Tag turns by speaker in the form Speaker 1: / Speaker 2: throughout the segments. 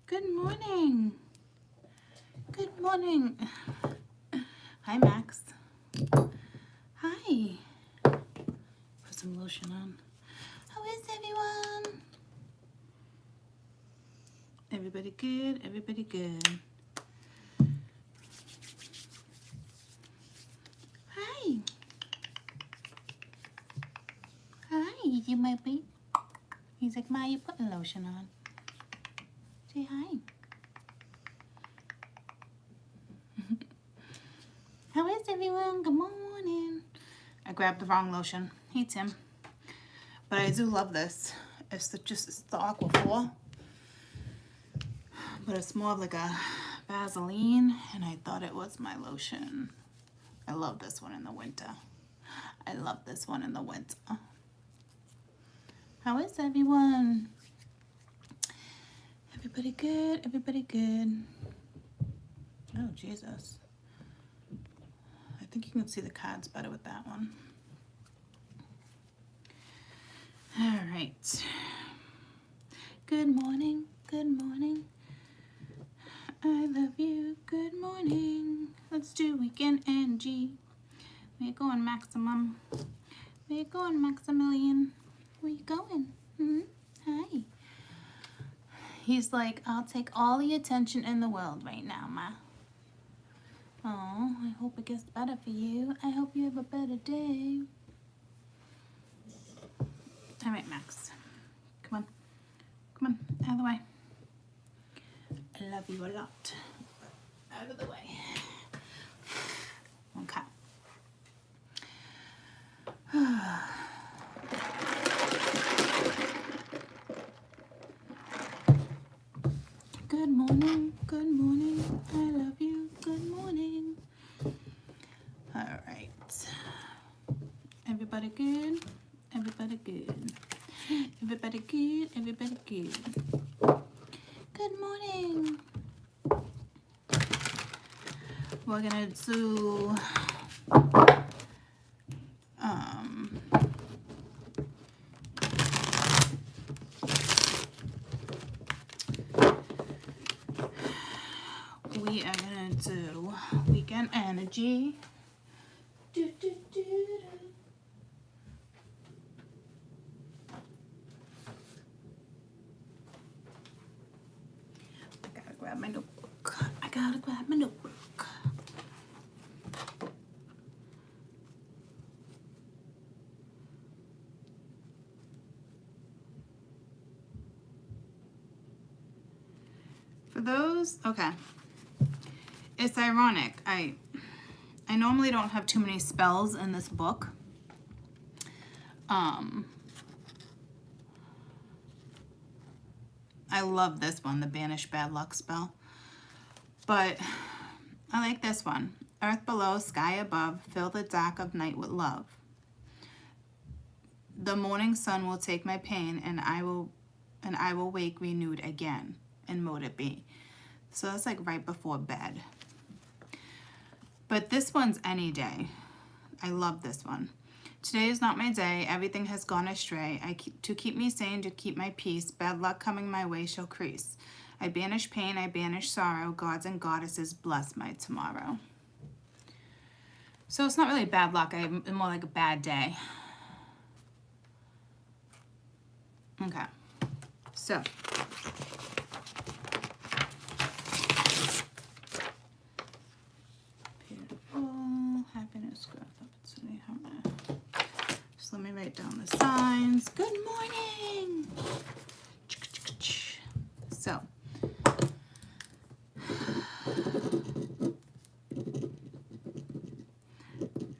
Speaker 1: Good morning. Good morning. Hi, Max. Hi. Put some lotion on. How is everyone? Everybody good? Everybody good? Hi. Hi, you might be. He's like, Ma, you putting lotion on. Say hi. How is everyone? Good morning. I grabbed the wrong lotion. Hey, Tim. But I do love this. It's the Aqua 4. But it's more of like a Vaseline, and I thought it was my lotion. I love this one in the winter. I love this one in the winter. How is everyone? Everybody good? Everybody good? Oh, Jesus. I think you can see the cards better with that one. All right. Good morning. Good morning. I love you. Good morning. Let's do weekend energy. Where you going, Maximum? Where you going, Maximilian? Where you going? Hi. He's like, I'll take all the attention in the world right now, Ma. Oh, I hope it gets better for you. I hope you have a better day. All right, Max. Come on. Come on, out of the way. I love you a lot. Out of the way. Okay. Good morning. Good morning. I love you. Good morning. All right. Everybody good? Everybody good? Everybody good? Everybody good? Good morning. We're gonna do we are gonna do weekend energy. Do, do, do, do. I gotta grab my notebook. I gotta grab my notebook. For those, okay. It's ironic. I normally don't have too many spells in this book. I love this one, the Banish Bad Luck spell. But I like this one. Earth below, sky above, fill the dark of night with love. The morning sun will take my pain, and I will wake renewed again, and mote it be. So that's like right before bed. But this one's any day. I love this one. Today is not my day. Everything has gone astray. To keep me sane, to keep my peace, bad luck coming my way shall crease. I banish pain, I banish sorrow. Gods and goddesses bless my tomorrow. So it's not really bad luck. It's more like a bad day. Okay. So. Happiness, growth, opportunity, harmony. Just let me write down the signs. Good morning. So,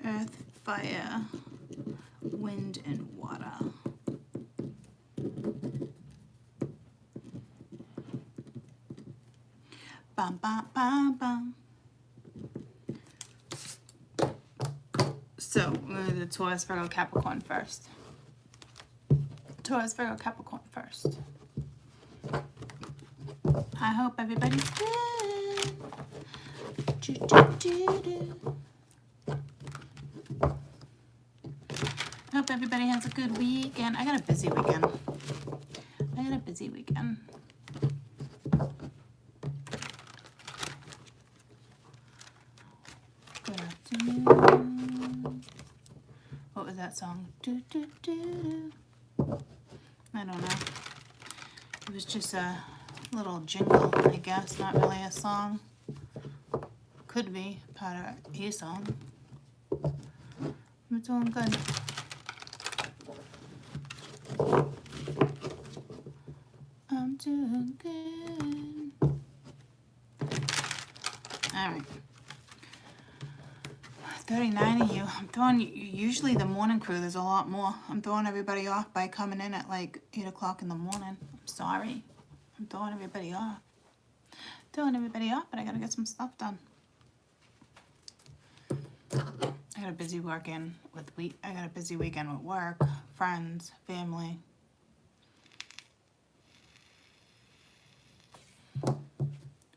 Speaker 1: earth, fire, wind, and water. Bum, bum, bum, bum. So, we're going to do Taurus, Virgo, Capricorn first. Taurus, Virgo, Capricorn first. I hope everybody's good. I hope everybody has a good weekend. I got a busy weekend. that song? Do, do, do, do. I don't know. It was just a little jingle, I guess, not really a song. Could be part of a song. I'm doing good. I'm doing good. All right. 39 of you. I'm throwing, usually the morning crew, there's a lot more. I'm throwing everybody off by coming in at like 8 o'clock in the morning. I'm sorry. I'm throwing everybody off. Throwing everybody off, but I gotta get some stuff done. I got a busy weekend with I got a busy weekend with work, friends, family.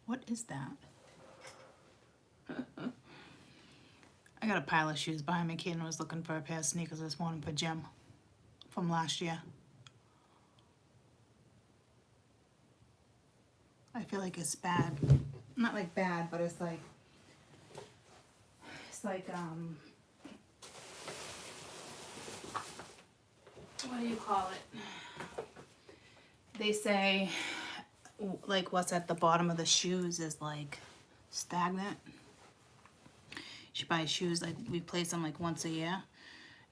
Speaker 1: What is that? I got a pile of shoes behind me. Kaden was looking for a pair of sneakers this morning for gym from last year. I feel like it's bad. Not like bad, but it's like what do you call it? They say like what's at the bottom of the shoes is like stagnant. You should buy shoes, like we place them like once a year.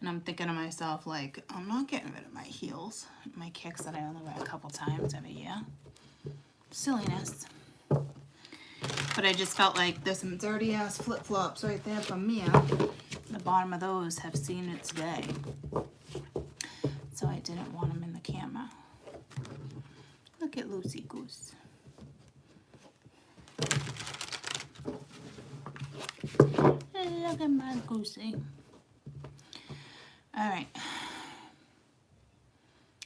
Speaker 1: And I'm thinking to myself, like, I'm not getting rid of my heels, my kicks that I only wear a couple times every year. Silliness. But I just felt like there's some dirty ass flip-flops right there from Mia. The bottom of those have seen its day. So I didn't want them in the camera. Look at Lucy Goose. Look at my goosey. All right.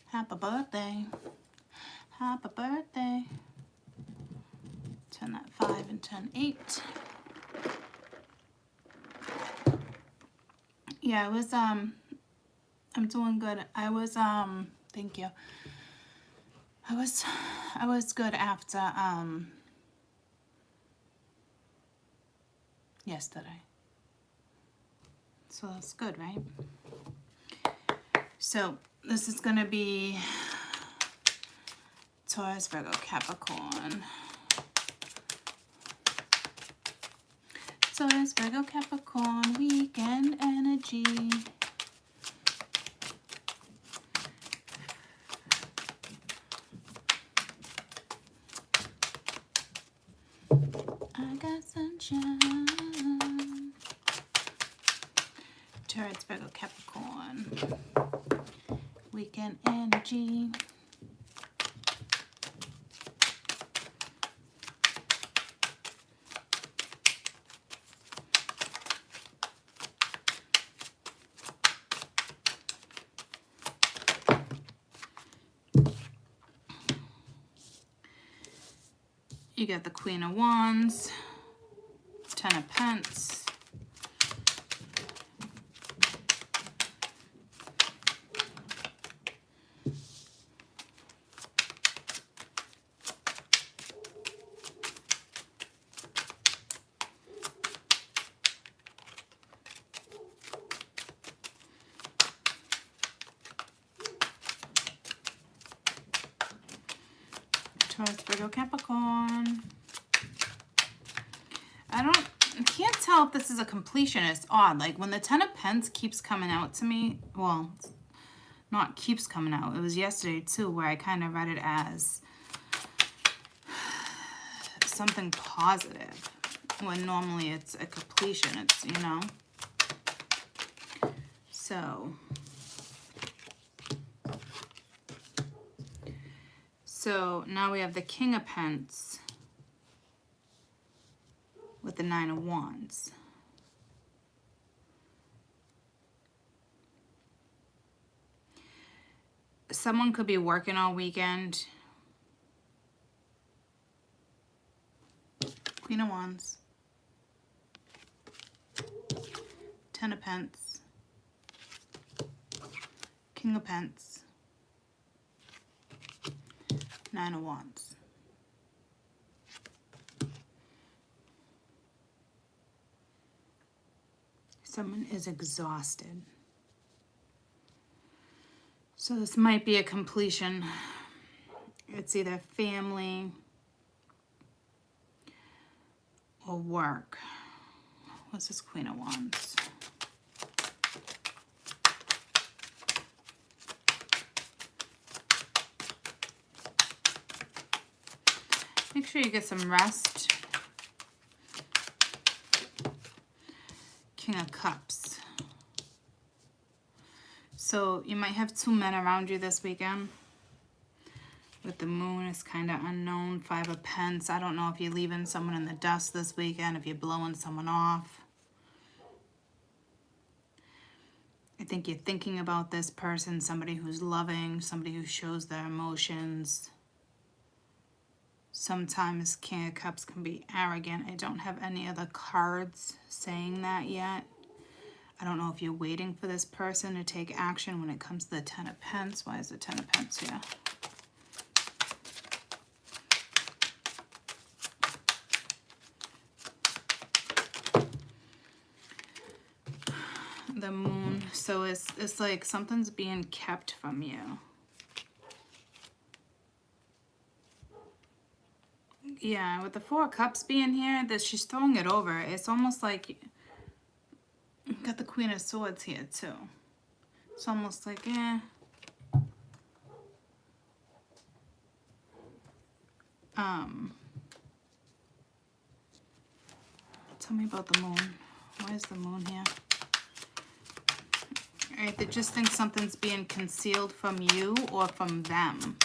Speaker 1: Happy birthday. Happy birthday. Turn that 5 and turn 8. Yeah, it was, I'm doing good. I was, thank you. I was good after, yesterday. So that's good, right? So this is gonna be Taurus, Virgo, Capricorn. Taurus, Virgo, Capricorn, weekend energy. I got sunshine. Taurus, Virgo, Capricorn, weekend energy. You got the Queen of Wands, 10 of Pence, Taurus, Virgo, Capricorn. I can't tell if this is a completion. It's odd. Like when the 10 of Pence keeps coming out to me, well, not keeps coming out. It was yesterday too where I kind of read it as something positive when normally it's a completion. It's, you know. So now we have the King of Pence with the 9 of Wands. Someone could be working all weekend. Queen of Wands. 10 of Pence. King of Pence. 9 of Wands. Someone is exhausted. So this might be a completion. It's either family or work. What's this Queen of Wands? Make sure you get some rest. King of Cups. So you might have 2 men around you this weekend. With the moon, it's kind of unknown. 5 of Pence. I don't know if you're leaving someone in the dust this weekend, if you're blowing someone off. I think you're thinking about this person, somebody who's loving, somebody who shows their emotions. Sometimes King of Cups can be arrogant. I don't have any other cards saying that yet. I don't know if you're waiting for this person to take action when it comes to the 10 of Pence. Why is the 10 of Pence here? The moon. So it's like something's being kept from you. Yeah, with the 4 of Cups being here, that she's throwing it over. It's almost like got the Queen of Swords here too. It's almost like, tell me about the moon. Why is the moon here? Alright, they just think something's being concealed from you or from them.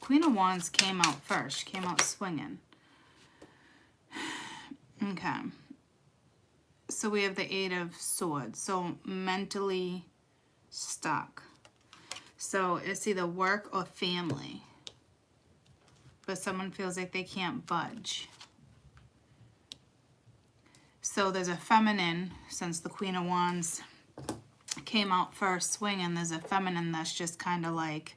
Speaker 1: Queen of Wands came out first. She came out swinging. Okay. So we have the 8 of Swords. So mentally stuck. So it's either work or family. But someone feels like they can't budge. So there's a feminine, since the Queen of Wands came out first swinging, there's a feminine that's just kind of like,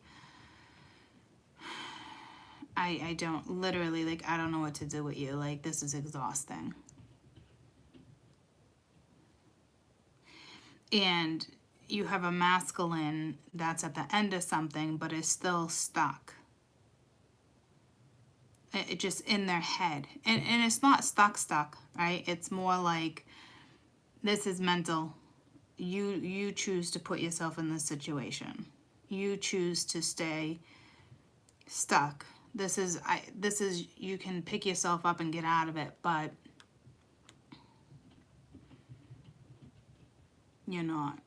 Speaker 1: I don't, literally, like, I don't know what to do with you. Like, this is exhausting. And you have a masculine that's at the end of something, but is still stuck. It just in their head. And it's not stuck, right? It's more like, this is mental. You choose to put yourself in this situation. You choose to stay stuck. This is, you can pick yourself up and get out of it, but you're not.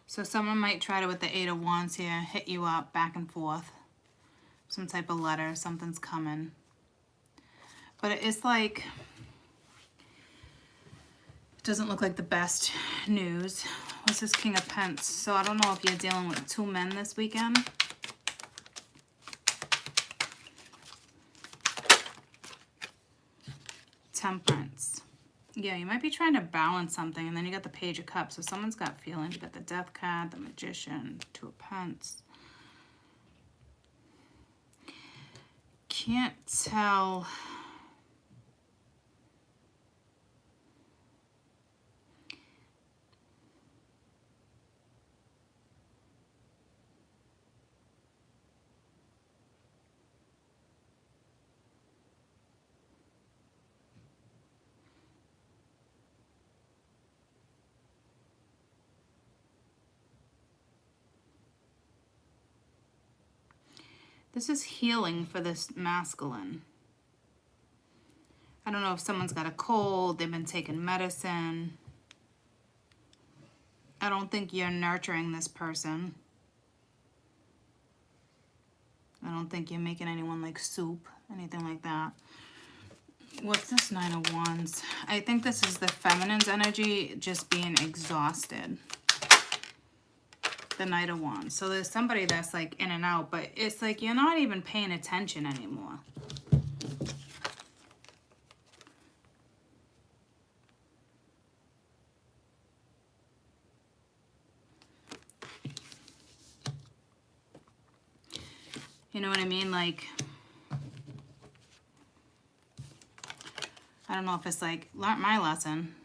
Speaker 1: So someone might try to, with the 8 of Wands here, hit you up back and forth. Some type of letter, something's coming. But it's like, it doesn't look like the best news. What's this King of Pence? So I don't know if you're dealing with 2 men this weekend. Temperance. Yeah, you might be trying to balance something, and then you got the Page of Cups. So someone's got feelings. You got the Death card, the Magician, 2 of Pence. Can't tell. This is healing for this masculine. I don't know if someone's got a cold, they've been taking medicine. I don't think you're nurturing this person. I don't think you're making anyone like soup, anything like that. What's this 9 of Wands? I think this is the feminine's energy just being exhausted. The Knight of Wands. So there's somebody that's like in and out, but it's like you're not even paying attention anymore. You know what I mean? Like, I don't know if it's like, learned my lesson.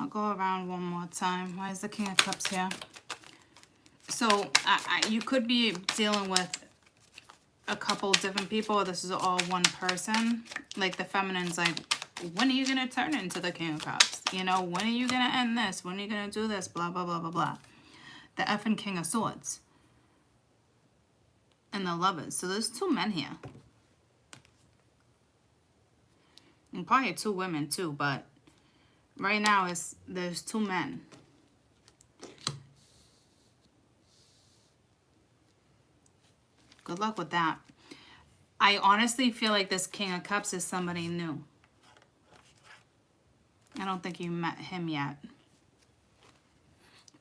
Speaker 1: I'll go around one more time. Why is the King of Cups here? So you could be dealing with a couple different people. This is all one person. Like the feminine's like, when are you going to turn into the King of Cups? You know, when are you going to end this? When are you going to do this? Blah, blah, blah, blah, blah. The effing King of Swords. And the Lovers. So there's 2 men here. And probably 2 women too, but right now there's 2 men. Good luck with that. I honestly feel like this King of Cups is somebody new. I don't think you met him yet.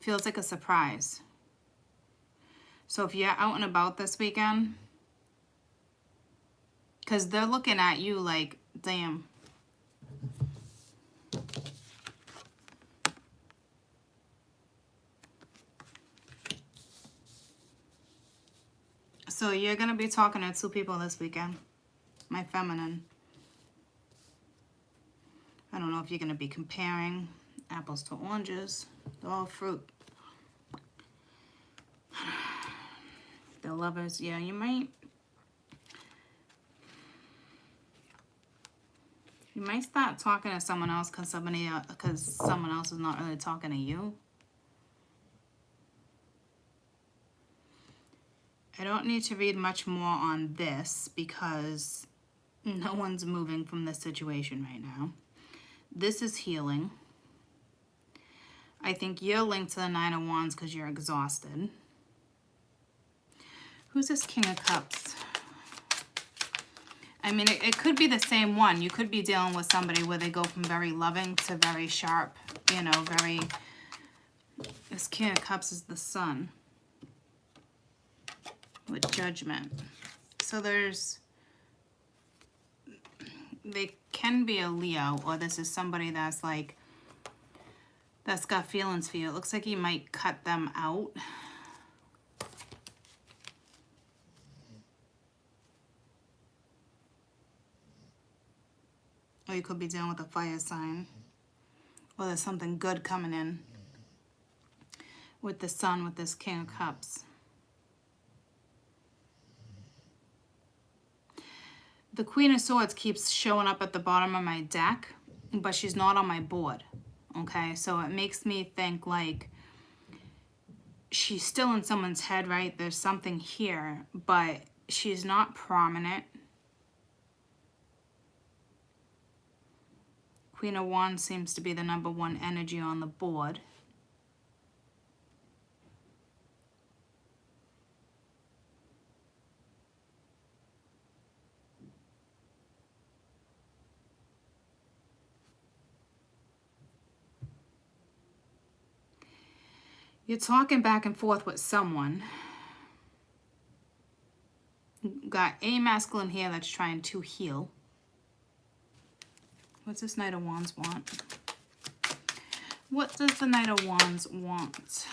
Speaker 1: Feels like a surprise. So if you're out and about this weekend, because they're looking at you like, damn. So you're going to be talking to 2 people this weekend. My feminine. I don't know if you're going to be comparing apples to oranges. They're all fruit. The Lovers. Yeah, you might start talking to someone else because someone else is not really talking to you. I don't need to read much more on this because no one's moving from this situation right now. This is healing. I think you're linked to the 9 of Wands because you're exhausted. Who's this King of Cups? I mean, it could be the same one. You could be dealing with somebody where they go from very loving to very sharp, you know, very... This King of Cups is the Sun. With Judgment. So they can be a Leo, or this is somebody that's like, that's got feelings for you. It looks like you might cut them out. Or you could be dealing with a fire sign. Or there's something good coming in. With the Sun, with this King of Cups. The Queen of Swords keeps showing up at the bottom of my deck, but she's not on my board, okay? So it makes me think like she's still in someone's head, right? There's something here, but she's not prominent. Queen of Wands seems to be the #1 energy on the board. You're talking back and forth with someone. Got a masculine here that's trying to heal. What's this Knight of Wands want? What does the Knight of Wands want?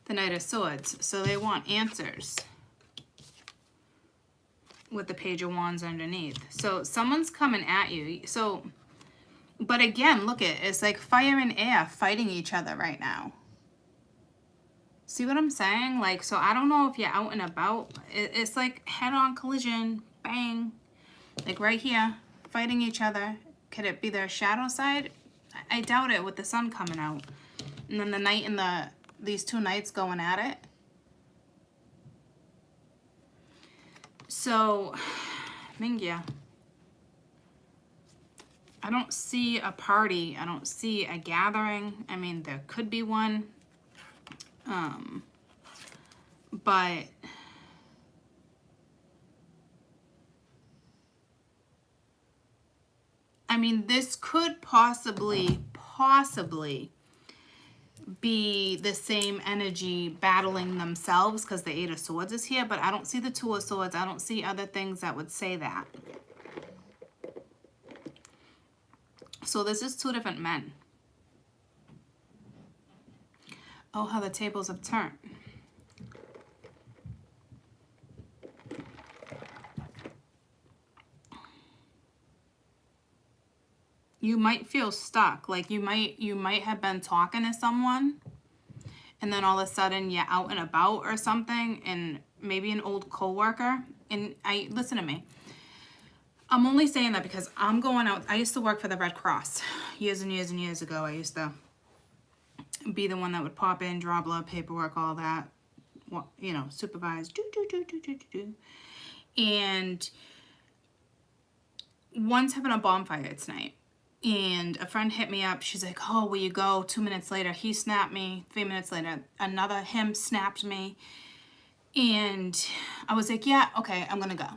Speaker 1: The Knight of Swords. So they want answers. With the Page of Wands underneath. So someone's coming at you. So, but again, look at it. It's like fire and air fighting each other right now. See what I'm saying? Like, so I don't know if you're out and about. It's like head-on collision. Bang. Like right here. Fighting each other. Could it be their shadow side? I doubt it with the sun coming out. And then the night and these 2 knights going at it. So, Mingya, I don't see a party. I don't see a gathering. I mean, there could be one. But I mean, this could possibly be the same energy battling themselves because the 8 of Swords is here, but I don't see the 2 of Swords. I don't see other things that would say that. So this is 2 different men. Oh, how the tables have turned. You might feel stuck. Like you might have been talking to someone and then all of a sudden you're out and about or something, and maybe an old coworker. And listen to me. I'm only saying that because I'm going out. I used to work for the Red Cross years and years and years ago. I used to be the one that would pop in, draw blood, paperwork, all that, you know, supervise, And once having a bonfire tonight, and a friend hit me up. She's like, oh, will you go? 2 minutes later, he snapped me. 3 minutes later, him snapped me. And I was like, yeah, okay, I'm going to go.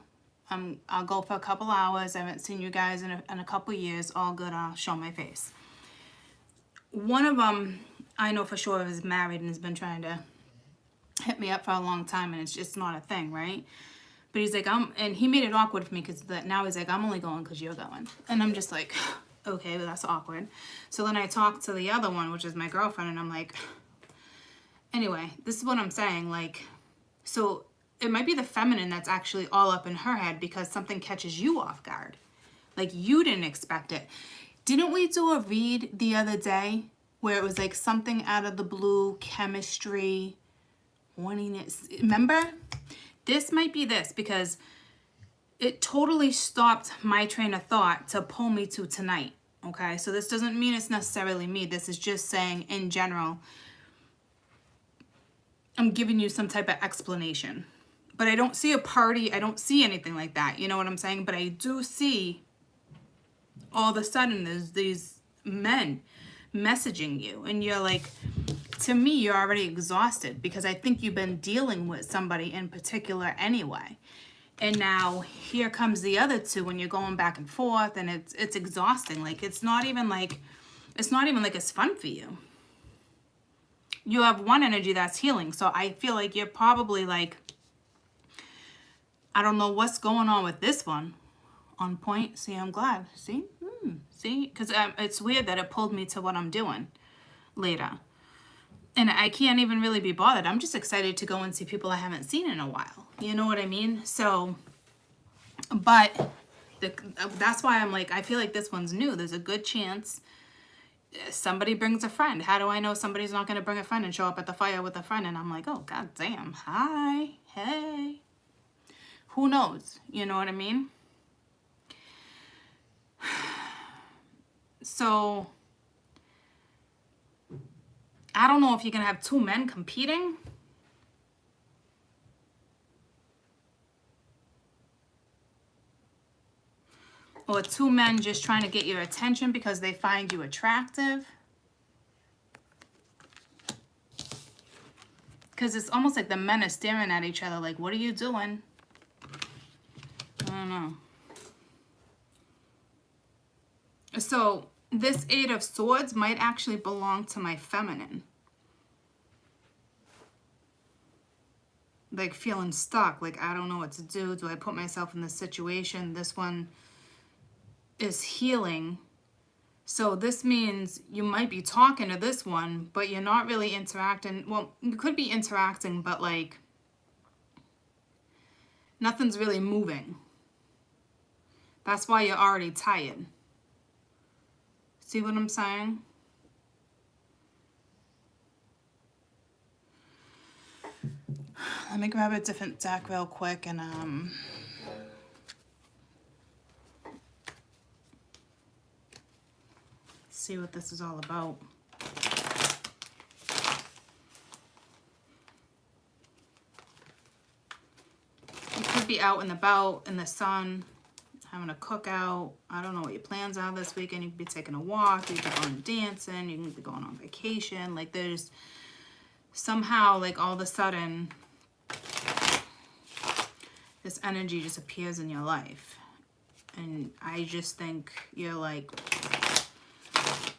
Speaker 1: I'll go for a couple hours. I haven't seen you guys in a couple years. All good. I'll show my face. One of them, I know for sure, is married and has been trying to hit me up for a long time, and it's just not a thing, right? But he's like, and he made it awkward for me because now he's like, I'm only going because you're going. And I'm just like, okay, well, that's awkward. So then I talked to the other one, which is my girlfriend, and I'm like, anyway, this is what I'm saying. Like, so it might be the feminine that's actually all up in her head because something catches you off guard. Like, you didn't expect it. Didn't we do a read the other day where it was like something out of the blue, chemistry, horniness? Remember? This might be this because it totally stopped my train of thought to pull me to tonight. Okay, so this doesn't mean it's necessarily me. This is just saying in general, I'm giving you some type of explanation. But I don't see a party. I don't see anything like that. You know what I'm saying? But I do see all of a sudden there's these men messaging you. And you're like, to me, you're already exhausted because I think you've been dealing with somebody in particular anyway. And now here comes the other two when you're going back and forth, and it's exhausting. Like, it's not even like it's fun for you. You have one energy that's healing. So I feel like you're probably like, I don't know what's going on with this one. On point. See, I'm glad. See? See? Because it's weird that it pulled me to what I'm doing later. And I can't even really be bothered. I'm just excited to go and see people I haven't seen in a while. You know what I mean? So, but that's why I'm like, I feel like this one's new. There's a good chance somebody brings a friend. How do I know somebody's not going to bring a friend and show up at the fire with a friend? And I'm like, oh, god damn. Hi. Hey. Who knows? You know what I mean? So, I don't know if you're going to have two men competing. Or two men just trying to get your attention because they find you attractive. Because it's almost like the men are staring at each other like, what are you doing? I don't know. So this Eight of Swords might actually belong to my feminine. Like feeling stuck, like I don't know what to do. Do I put myself in this situation? This one is healing. So this means you might be talking to this one, but you're not really interacting. Well, you could be interacting, but like nothing's really moving. That's why you're already tired. See what I'm saying? Let me grab a different deck real quick and see what this is all about. You could be out and about in the sun, having a cookout. I don't know what your plans are this weekend. You could be taking a walk. You could be going dancing. You could be going on vacation. Like there's somehow like all of a sudden this energy just appears in your life. And I just think you're like,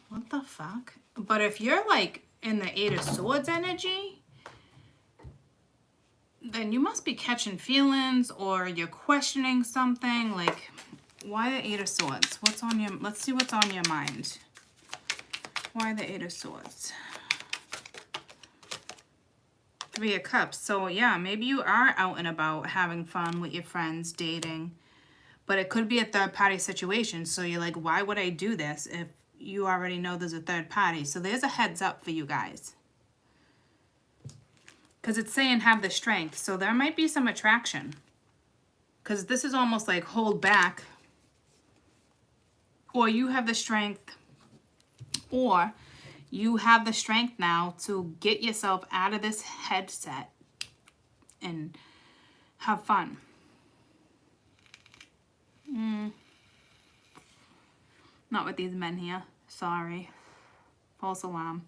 Speaker 1: what the fuck? But if you're like in the Eight of Swords energy, then you must be catching feelings or you're questioning something. Like, why the Eight of Swords? What's on your, let's see what's on your mind. Why the Eight of Swords? Three of Cups. So yeah, maybe you are out and about having fun with your friends, dating. But it could be a third party situation. So you're like, why would I do this if you already know there's a third party? So there's a heads up for you guys. Because it's saying have the strength. So there might be some attraction. Because this is almost like hold back. Or you have the strength. Or you have the strength now to get yourself out of this headset and have fun. Not with these men here. Sorry. False alarm.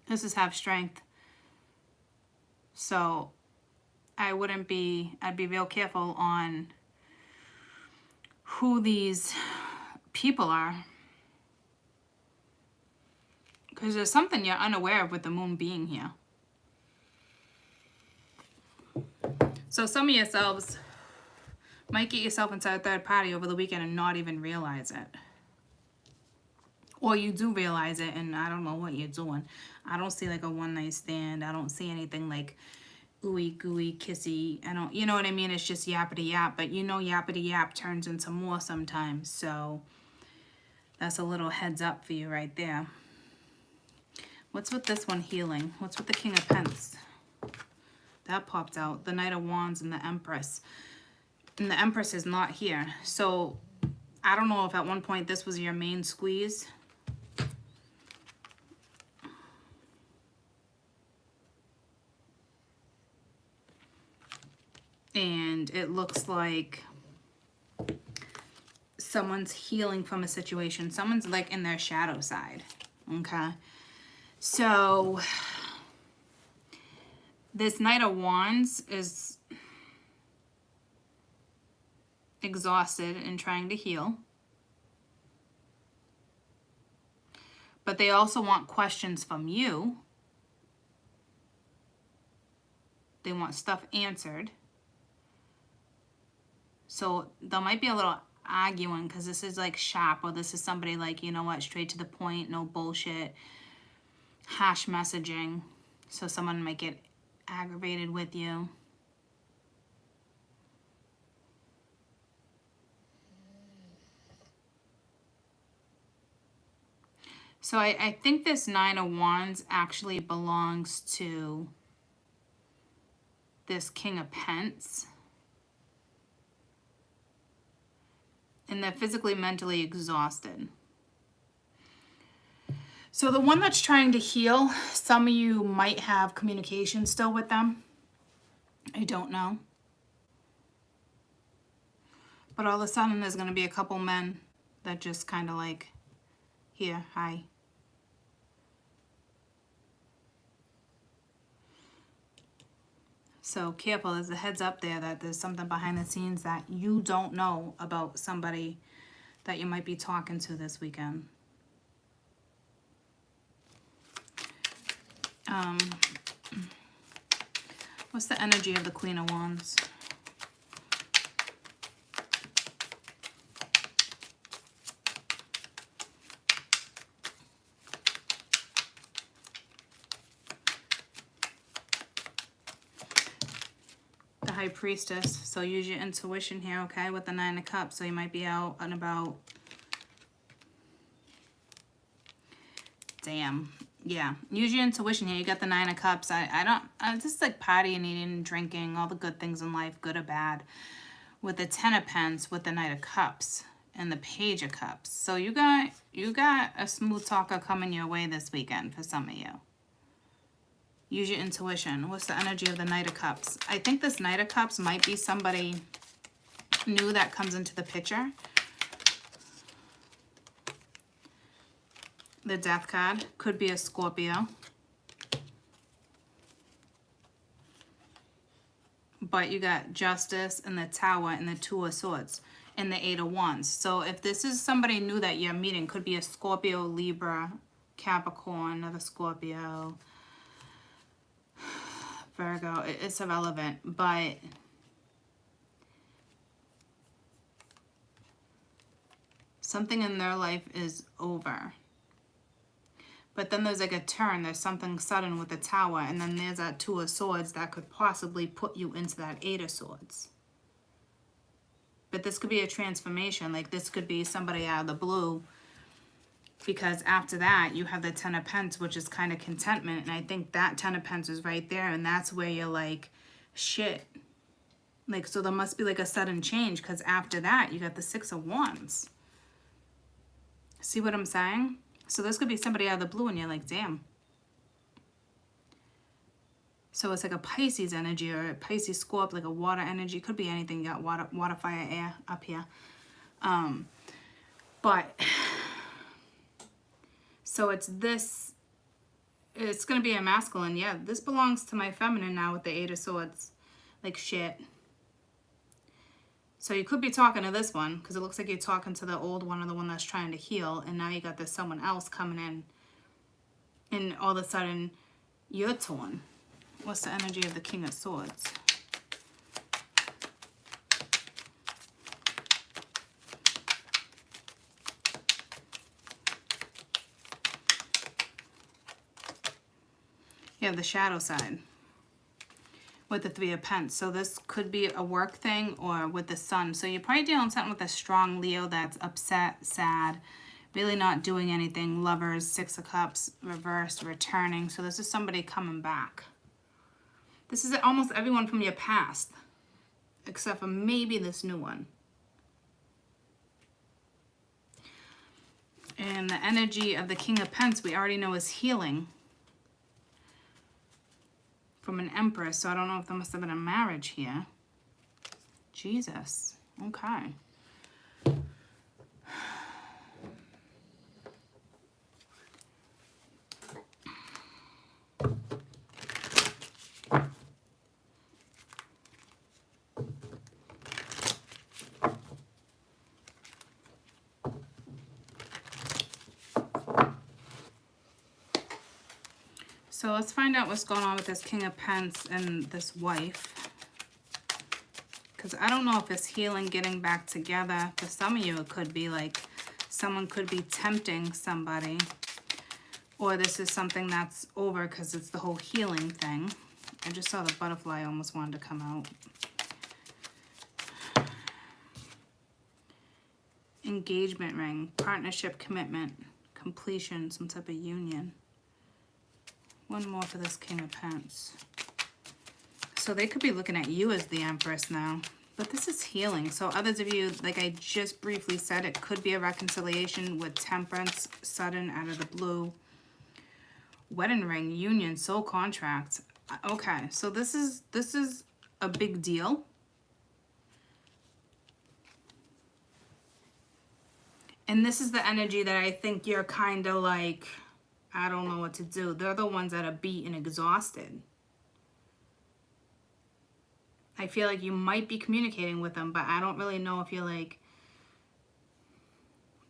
Speaker 1: This is have strength. So I'd be real careful on who these people are. Because there's something you're unaware of with the moon being here. So some of yourselves might get yourself into a third party over the weekend and not even realize it. Or you do realize it and I don't know what you're doing. I don't see like a one night stand. I don't see anything like ooey gooey kissy. You know what I mean? It's just yappity yap. But you know yappity yap turns into more sometimes. So that's a little heads up for you right there. What's with this one healing? What's with the King of Pence? That popped out. The Knight of Wands and the Empress. And the Empress is not here. So I don't know if at one point this was your main squeeze. And it looks like someone's healing from a situation. Someone's like in their shadow side. Okay. So this Knight of Wands is exhausted and trying to heal. But they also want questions from you. They want stuff answered. So there might be a little arguing because this is like sharp, or this is somebody like, you know what, straight to the point, no bullshit, hash messaging. So someone might get aggravated with you. So I think this Nine of Wands actually belongs to this King of Pence. And they're physically, mentally exhausted. So the one that's trying to heal, some of you might have communication still with them. I don't know. But all of a sudden there's going to be a couple men that just kind of like, here, hi. So careful, there's a heads up there that there's something behind the scenes that you don't know about somebody that you might be talking to this weekend. What's the energy of the Queen of Wands? The High Priestess. So use your intuition here, okay, with the Nine of Cups. So you might be out and about. Damn. Yeah, use your intuition here. You got the Nine of Cups. I'm just like partying, eating, drinking, all the good things in life, good or bad. With the Ten of Pence, with the Knight of Cups, and the Page of Cups. So you got a smooth talker coming your way this weekend for some of you. Use your intuition. What's the energy of the Knight of Cups? I think this Knight of Cups might be somebody new that comes into the picture. The Death card could be a Scorpio. But you got Justice and the Tower and the Two of Swords and the Eight of Wands. So if this is somebody new that you're meeting, could be a Scorpio, Libra, Capricorn, another Scorpio, Virgo. It's irrelevant, but something in their life is over. But then there's like a turn. There's something sudden with the Tower. And then there's that Two of Swords that could possibly put you into that Eight of Swords. But this could be a transformation. Like this could be somebody out of the blue. Because after that, you have the Ten of Pentacles, which is kind of contentment. And I think that Ten of Pentacles is right there. And that's where you're like, shit. Like, so there must be like a sudden change. Because after that, you got the Six of Wands. See what I'm saying? So this could be somebody out of the blue and you're like, damn. So it's like a Pisces energy or a Pisces Scorpio, like a water energy. Could be anything. You got water, fire, air up here. But... So it's this, it's going to be a masculine. Yeah, this belongs to my feminine now with the Eight of Swords. Like shit. So you could be talking to this one because it looks like you're talking to the old one or the one that's trying to heal. And now you got this someone else coming in. And all of a sudden, you're torn. What's the energy of the King of Swords? You have the shadow side with the Three of Pentacles. So this could be a work thing or with the Sun. So you're probably dealing something with a strong Leo that's upset, sad, really not doing anything. Lovers, Six of Cups, reversed, returning. So this is somebody coming back. This is almost everyone from your past, except for maybe this new one. And the energy of the King of Pentacles we already know is healing. From an Empress, so I don't know if there must have been a marriage here. Jesus. Okay. So let's find out what's going on with this King of Pentacles and this wife. Because I don't know if it's healing, getting back together. For some of you, it could be like someone could be tempting somebody. Or this is something that's over because it's the whole healing thing. I just saw the butterfly almost wanted to come out. Engagement ring, partnership, commitment, completion, some type of union. One more for this King of Pentacles. So they could be looking at you as the Empress now. But this is healing. So others of you, like I just briefly said, it could be a reconciliation with Temperance, sudden, out of the blue. Wedding ring, union, soul contract. Okay, so this is a big deal. And this is the energy that I think you're kind of like... I don't know what to do. They're the ones that are beat and exhausted. I feel like you might be communicating with them, but I don't really know if you're like...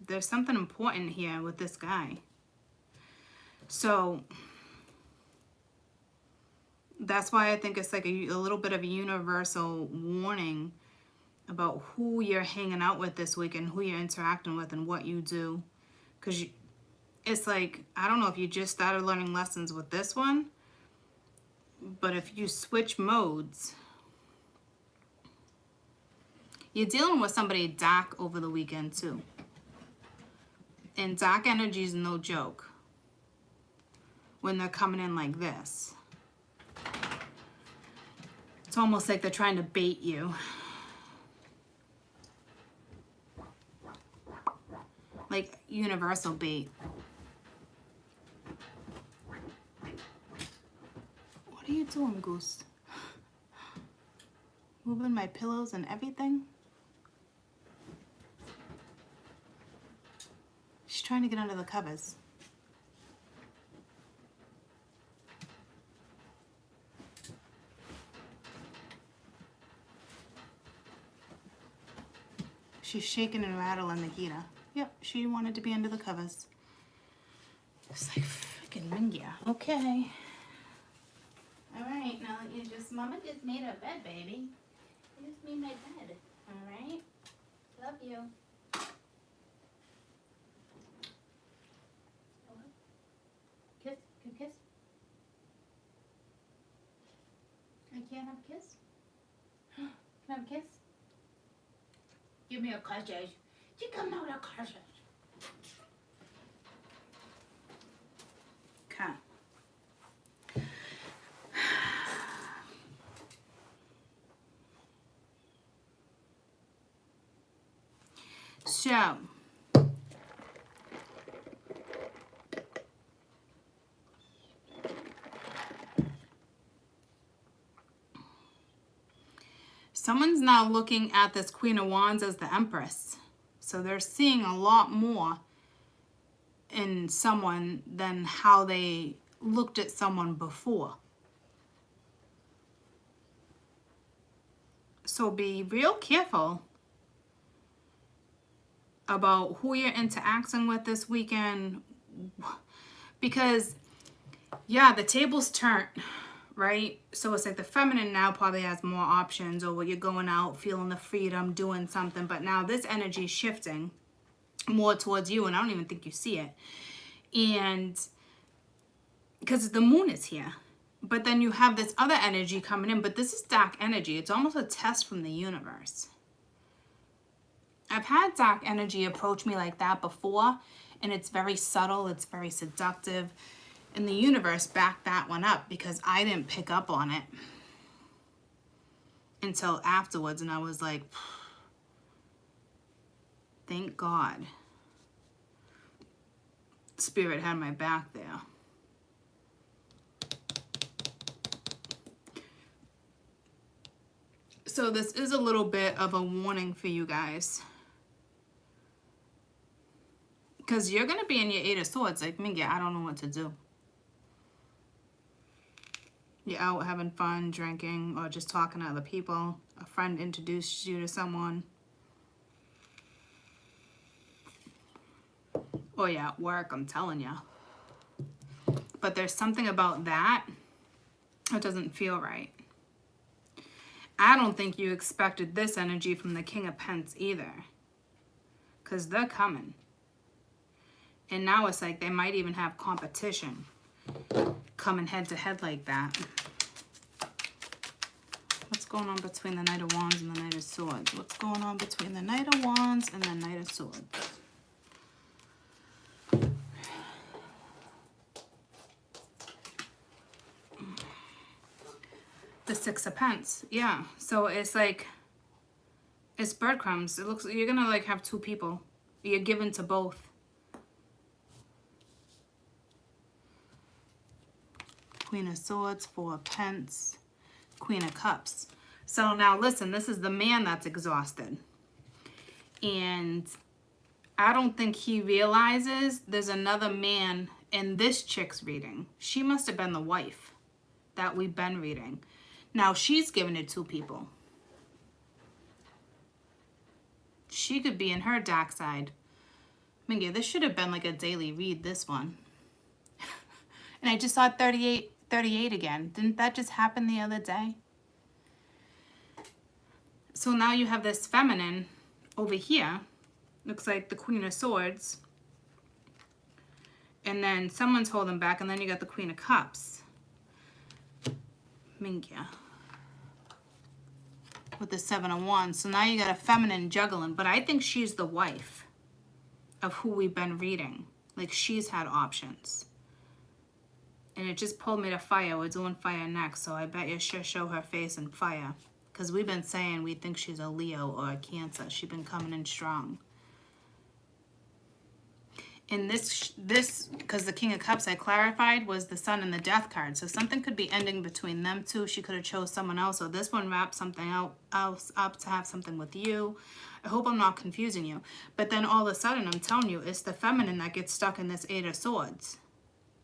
Speaker 1: There's something important here with this guy. So, that's why I think it's like a little bit of a universal warning about who you're hanging out with this week and who you're interacting with and what you do. Because it's like, I don't know if you just started learning lessons with this one, but if you switch modes, you're dealing with somebody dark over the weekend too. And dark energy is no joke when they're coming in like this. It's almost like they're trying to bait you. Like universal bait. What are you doing, Goose? Moving my pillows and everything? She's trying to get under the covers. She's shaking and rattling the heater. Yep, she wanted to be under the covers. It's like freaking Mingia. Okay. Alright, now that you just... Mama just made a bed, baby. I just made my bed. Alright? Love you. Kiss? Can kiss? I can't have a kiss? Can I have a kiss? Give me a kisses. You come out a kisses. Okay. So, someone's now looking at this Queen of Wands as the Empress. So they're seeing a lot more in someone than how they looked at someone before. So be real careful about who you're interacting with this weekend, because yeah, the tables turn, right? So it's like the feminine now probably has more options, or you're going out feeling the freedom, doing something, but now this energy is shifting more towards you, and I don't even think you see it. And because the moon is here, but then you have this other energy coming in, but this is dark energy. It's almost a test from the universe. I've had dark energy approach me like that before, and it's very subtle, it's very seductive, and the universe backed that one up because I didn't pick up on it until afterwards, and I was like, thank God Spirit had my back there. So this is a little bit of a warning for you guys, because you're going to be in your Eight of Swords like me. I don't know what to do. You're out having fun, drinking, or just talking to other people. A friend introduced you to someone. Or you're at work, I'm telling you. But there's something about that doesn't feel right. I don't think you expected this energy from the King of Pentacles either, because they're coming. And now it's like they might even have competition coming head to head like that. What's going on between the Knight of Wands and the Knight of Swords? What's going on between the Knight of Wands and the Knight of Swords? The Six of Pentacles. Yeah. So it's like, it's breadcrumbs. It looks like you're gonna like have two people. You're given to both. Queen of Swords, Four of Pentacles, Queen of Cups. So now listen, this is the man that's exhausted. And I don't think he realizes there's another man in this chick's reading. She must have been the wife that we've been reading. Now she's giving it to people. She could be in her dark side. I mean, yeah, this should have been like a daily read, this one. And I just saw 38 again. Didn't that just happen the other day? So now you have this feminine over here. Looks like the Queen of Swords. And then someone's holding back, and then you got the Queen of Cups. Minkia. With the Seven of Wands. So now you got a feminine juggling. But I think she's the wife of who we've been reading. Like, she's had options. And it just pulled me to fire. We're doing fire next, so I bet you she'll show her face in fire. Because we've been saying we think she's a Leo or a Cancer. She's been coming in strong. And this, because the King of Cups I clarified was the Sun and the Death card. So something could be ending between them two. She could have chose someone else. So this one wrapped something else up to have something with you. I hope I'm not confusing you. But then all of a sudden, I'm telling you, it's the feminine that gets stuck in this Eight of Swords.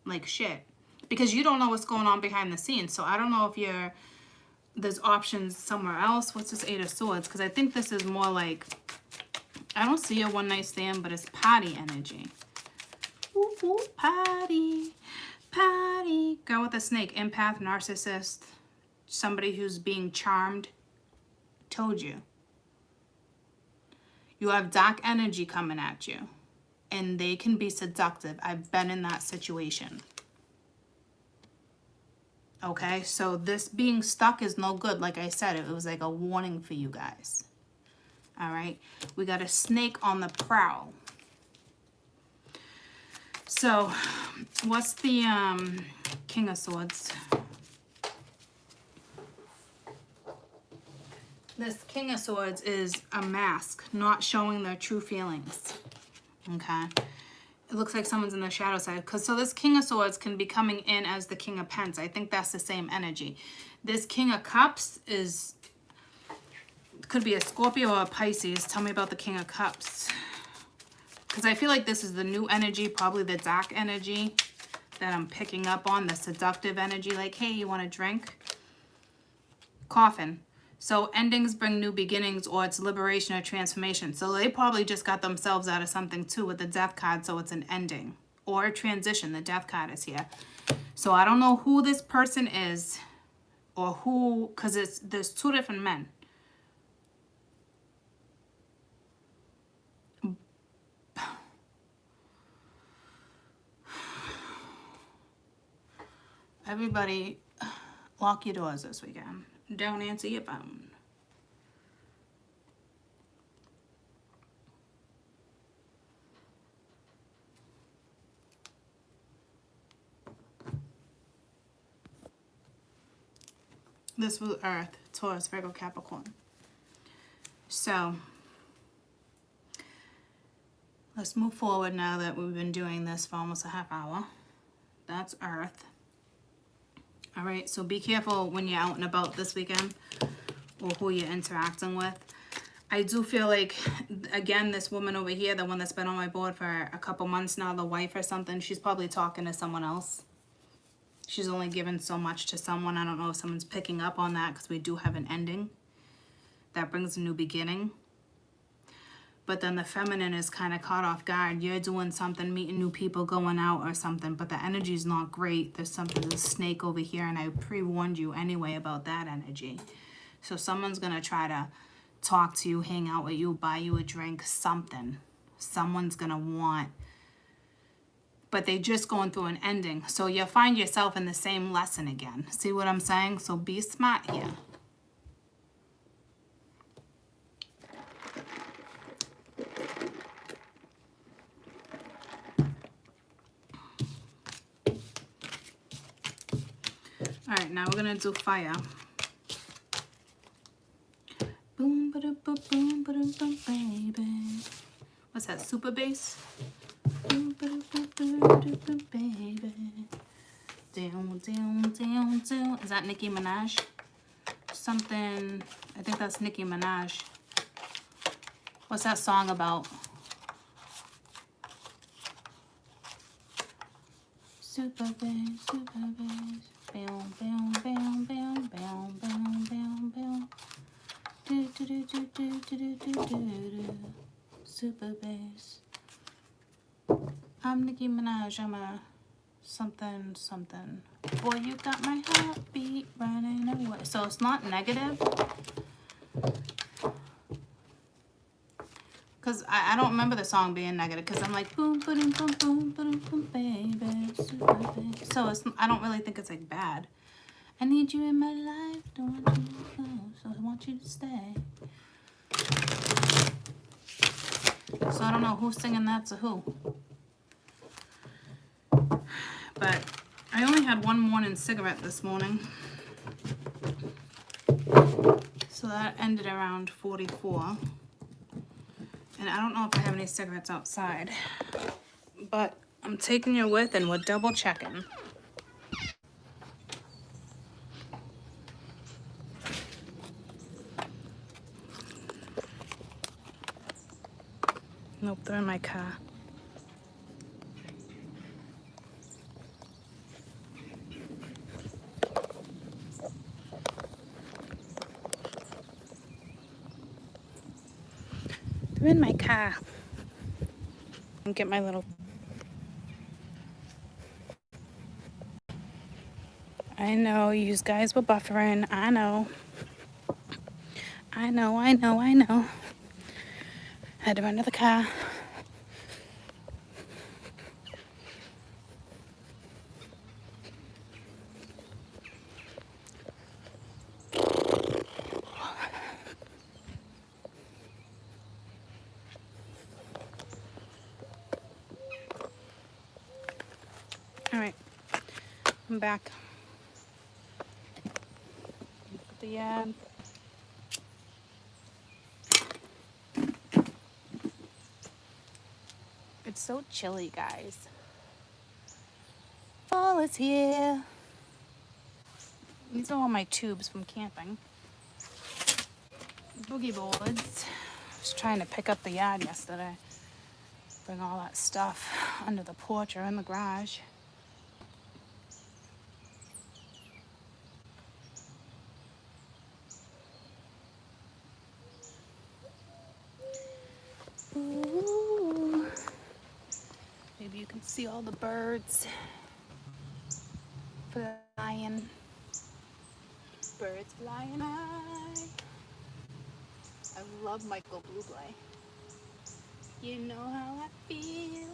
Speaker 1: Like shit. Because you don't know what's going on behind the scenes. So I don't know if there's options somewhere else. What's this Eight of Swords? Because I think this is more like, I don't see a one night stand, but it's party energy. Ooh, ooh, party, party. Girl with a snake, empath, narcissist, somebody who's being charmed. Told you. You have dark energy coming at you. And they can be seductive. I've been in that situation. Okay, so this being stuck is no good. Like I said, it was like a warning for you guys. All right. We got a snake on the prowl. So what's the King of Swords? This King of Swords is a mask, not showing their true feelings. Okay. It looks like someone's in the shadow side. So this King of Swords can be coming in as the King of Pents. I think that's the same energy. This King of Cups could be a Scorpio or a Pisces. Tell me about the King of Cups. Because I feel like this is the new energy, probably the dark energy that I'm picking up on, the seductive energy. Like, hey, you want a drink? Coffin. So endings bring new beginnings, or it's liberation or transformation. So they probably just got themselves out of something too with the death card. So it's an ending or a transition. The death card is here. So I don't know who this person is or who, because there's two different men. Everybody, lock your doors this weekend. Don't answer your phone. This was Earth, Taurus, Virgo, Capricorn. So let's move forward now that we've been doing this for almost a half hour. That's Earth. All right, so be careful when you're out and about this weekend or who you're interacting with. I do feel like, again, this woman over here, the one that's been on my board for a couple months now, the wife or something, she's probably talking to someone else. She's only given so much to someone. I don't know if someone's picking up on that because we do have an ending. That brings a new beginning. But then the feminine is kind of caught off guard. You're doing something, meeting new people, going out or something, but the energy's not great. There's a snake over here, and I pre-warned you anyway about that energy. So someone's going to try to talk to you, hang out with you, buy you a drink, something. Someone's going to want, but they just going through an ending. So you'll find yourself in the same lesson again. See what I'm saying? So be smart here. All right, now we're gonna do fire. Boom, ba boom, boom, boom, baby. What's that? Super bass. Boom, ba boom, baby. Down, down, down, down. Is that Nicki Minaj? Something. I think that's Nicki Minaj. What's that song about? Super bass, super bass. Bam, bam, bam, bam, bam, bam, bam, bam. Do, do, do, do, do, do, do, do, do. Super bass. I'm Nicki Minaj. I'm a something, something. Boy, you got my heartbeat running away. So it's not negative. Because I don't remember the song being negative. Because I'm like, boom, boom, boom, boom, boom, boom, baby. Super baby. So it's, I don't really think it's like bad. I need you in my life. Don't want you to go. So I want you to stay. So I don't know who's singing that to who. But I only had one morning cigarette this morning. So that ended around 44. And I don't know if I have any cigarettes outside. But I'm taking you with and we're double checking. Nope, they're in my car. They're in my car. And get my little... I know, you guys were buffering. I know. I know. Had to run to the car. I'm back. Look at the yard. It's so chilly, guys. Fall is here. These are all my tubes from camping. Boogie boards. I was trying to pick up the yard yesterday. Bring all that stuff under the porch or in the garage. Ooh. Maybe you can see all the birds flying. Birds flying high. I love Michael Bublé. You know how I feel.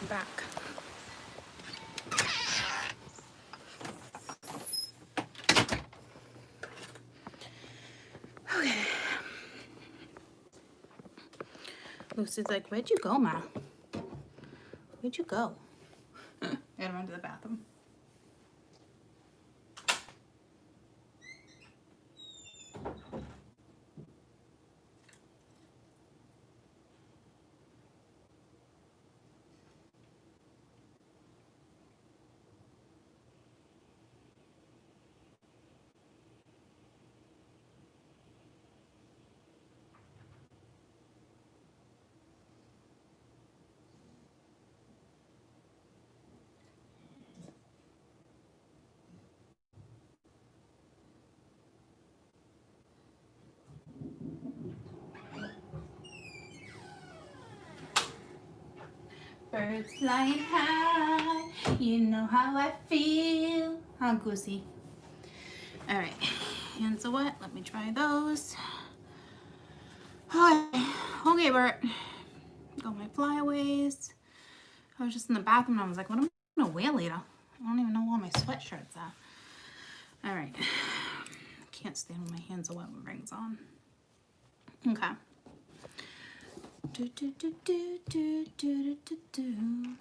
Speaker 1: Back. Okay. Lucy's like, where'd you go, Ma? Where'd you go? I gotta run to the bathroom. Birds flying high, you know how I feel. Huh, Goosey? All right, hands are wet. Let me try those. Okay, Bert. Got my flyaways. I was just in the bathroom and I was like, what am I gonna wear later? I don't even know where my sweatshirts are. All right. Can't stand when my hands are wet with rings on. Okay. Do do do do do do do do.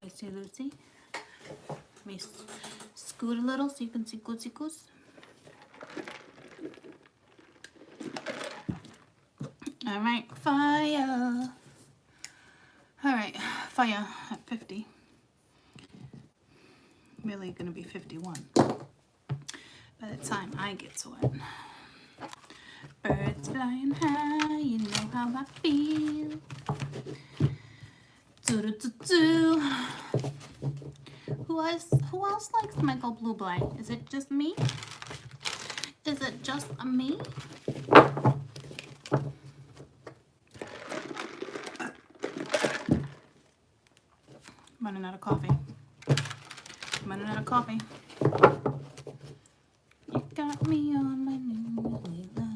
Speaker 1: I see Lucy. Let me scoot a little so you can see Goosey Goose. All right, fire. All right, fire at 50. Really gonna be 51 by the time I get to it. Birds flying high, you know how I feel. Do do do do. Who else likes Michael Bublé? Is it just me? Is it just me? Running out of coffee. Running out of coffee. You got me on my knees, Layla.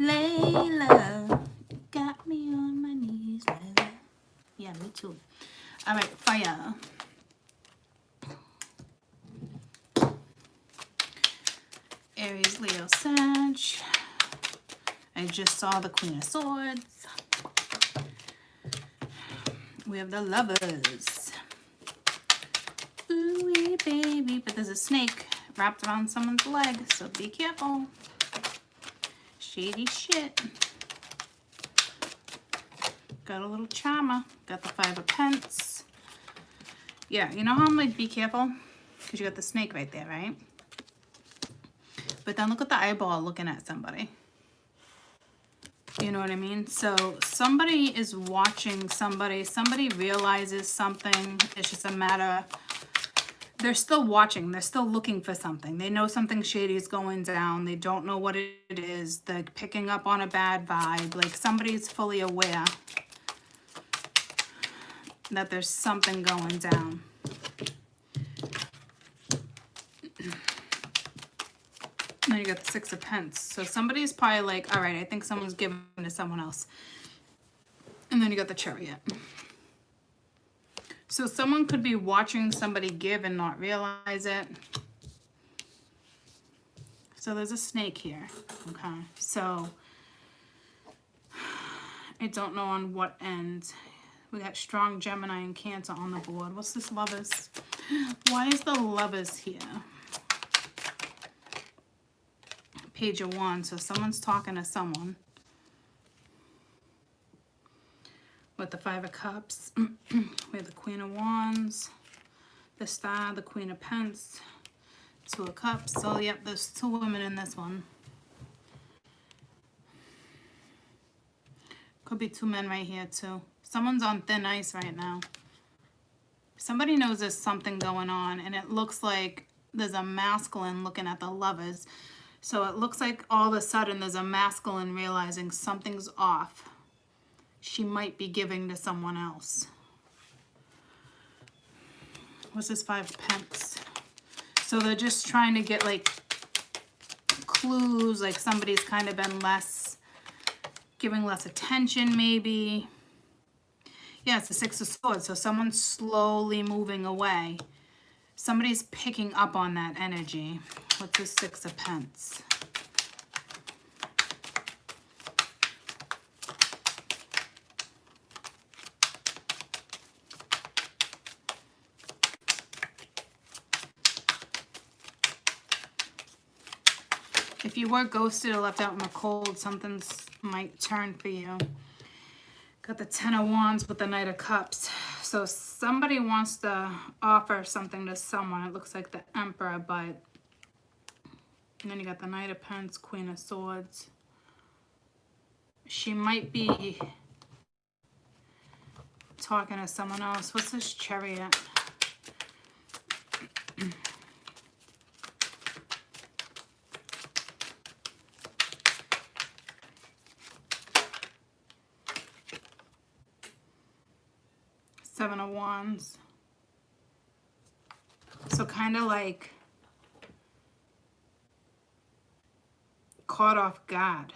Speaker 1: Layla, you got me on my knees, Layla. Yeah, me too. All right, fire. Aries, Leo, Sag. I just saw the Queen of Swords. We have the Lovers. Ooh, baby. But there's a snake wrapped around someone's leg, so be careful. Shady shit. Got a little charmer. Got the 5 of Pence. Yeah, you know how I'm like, be careful? Because you got the snake right there, right? But then look at the eyeball looking at somebody. You know what I mean? So somebody is watching somebody. Somebody realizes something. It's just a matter they're still watching. They're still looking for something. They know something shady is going down. They don't know what it is. They're picking up on a bad vibe. Like somebody's fully aware that there's something going down. And then you got the Six of Pentacles. So somebody's probably like, all right, I think someone's giving to someone else. And then you got the Chariot. So someone could be watching somebody give and not realize it. So there's a snake here. Okay. So I don't know on what end. We got strong Gemini and Cancer on the board. What's this Lovers? Why is the Lovers here? Page of Wands. So someone's talking to someone. With the Five of Cups. We have the Queen of Wands. The Star, the Queen of Pentacles. Two of Cups. So, yep, there's two women in this one. Could be two men right here, too. Someone's on thin ice right now. Somebody knows there's something going on, and it looks like there's a masculine looking at the Lovers. So it looks like all of a sudden there's a masculine realizing something's off. She might be giving to someone else. What's this Five of Pentacles? So they're just trying to get like clues, like somebody's kind of been giving less attention maybe. Yeah, it's the Six of Swords. So someone's slowly moving away. Somebody's picking up on that energy. What's the Six of Pentacles? If you were ghosted or left out in the cold, something's might turn for you. Got the Ten of Wands with the Knight of Cups. So somebody wants to offer something to someone. It looks like the Emperor, but... And then you got the Knight of Pentacles, Queen of Swords. She might be talking to someone else. What's this Chariot? Seven of Wands. So kind of like caught off guard.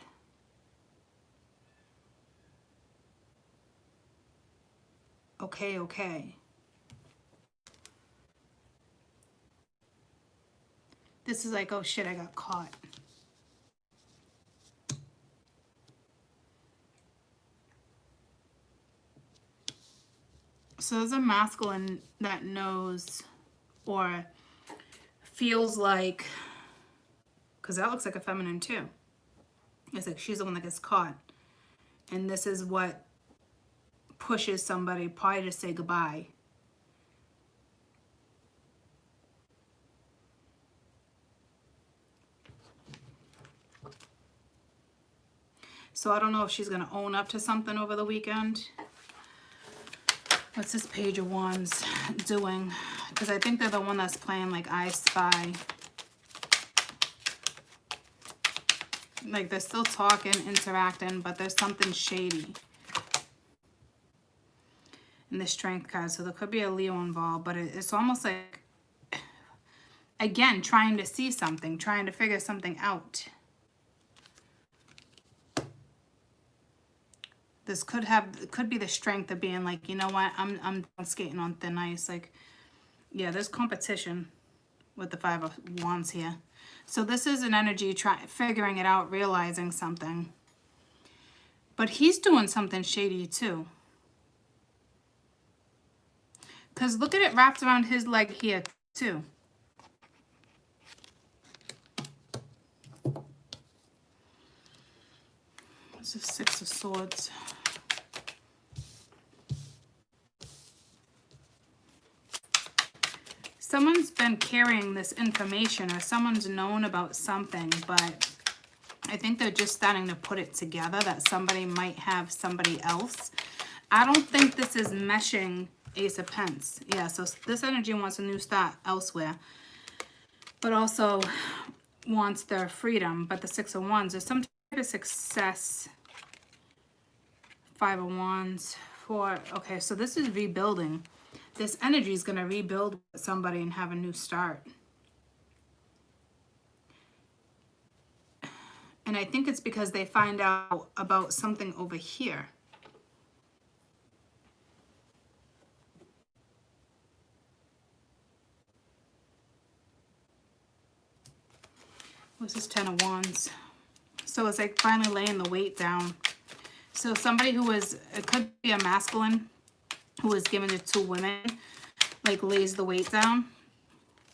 Speaker 1: Okay. This is like, oh shit, I got caught. So there's a masculine that knows or feels like, because that looks like a feminine too. It's like she's the one that gets caught. And this is what pushes somebody probably to say goodbye. So I don't know if she's going to own up to something over the weekend. What's this Page of Wands doing? Because I think they're the one that's playing like I Spy. Like they're still talking, interacting, but there's something shady. And the Strength card. So there could be a Leo involved, but it's almost like, again, trying to see something, trying to figure something out. This could be the Strength of being like, you know what, I'm skating on thin ice. Like, yeah, there's competition with the Five of Wands here. So this is an energy figuring it out, realizing something. But he's doing something shady too. Because look at it wrapped around his leg here too. What's the Six of Swords? Someone's been carrying this information or someone's known about something, but I think they're just starting to put it together that somebody might have somebody else. I don't think this is meshing Ace of Pence. Yeah, so this energy wants a new start elsewhere, but also wants their freedom. But the Six of Wands is some type of success. Five of Wands. Four. Okay, so this is rebuilding. This energy is going to rebuild with somebody and have a new start. And I think it's because they find out about something over here. What's this Ten of Wands? So it's like finally laying the weight down. So somebody who was, it could be a masculine who was given to two women, like lays the weight down.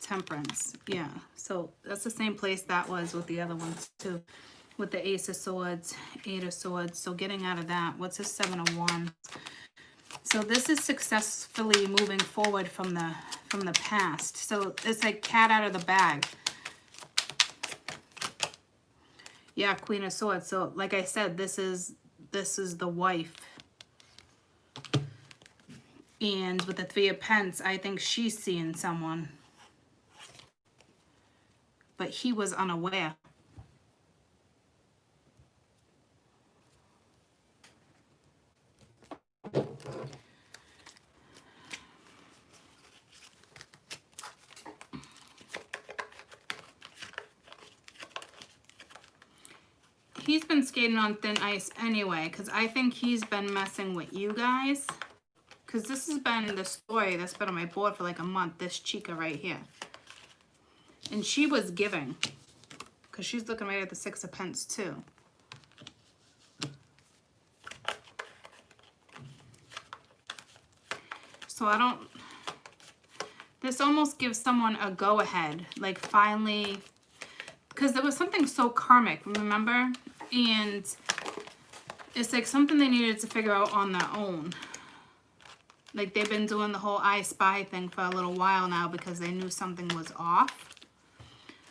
Speaker 1: Temperance, yeah. So that's the same place that was with the other ones too. With the Ace of Swords, Eight of Swords. So getting out of that. What's this Seven of Wands? So this is successfully moving forward from the past. So it's like cat out of the bag. Yeah, Queen of Swords. So like I said, this is the wife. And with the Three of Pence, I think she's seeing someone. But he was unaware. He's been skating on thin ice anyway, because I think he's been messing with you guys. Because this has been the story that's been on my board for like a month, this chica right here. And she was giving, because she's looking right at the Six of Pence too. So I don't, this almost gives someone a go-ahead, like finally, because there was something so karmic, remember? And it's like something they needed to figure out on their own. Like they've been doing the whole I Spy thing for a little while now because they knew something was off.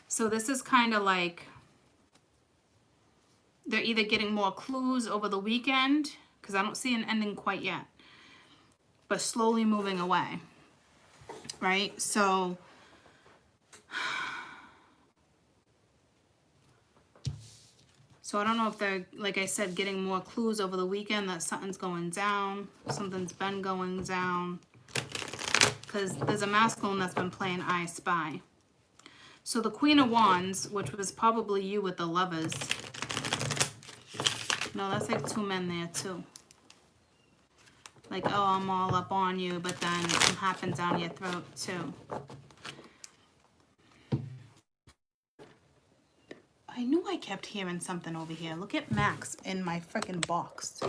Speaker 1: So this is kind of like they're either getting more clues over the weekend, because I don't see an ending quite yet, but slowly moving away, right? So I don't know if they're, like I said, getting more clues over the weekend that something's going down, something's been going down, because there's a masculine that's been playing I Spy. So the Queen of Wands, which was probably you with the Lovers. No, that's like two men there too. Like, oh, I'm all up on you, but then I'm hopping down your throat too. I knew I kept hearing something over here. Look at Max in my freaking box.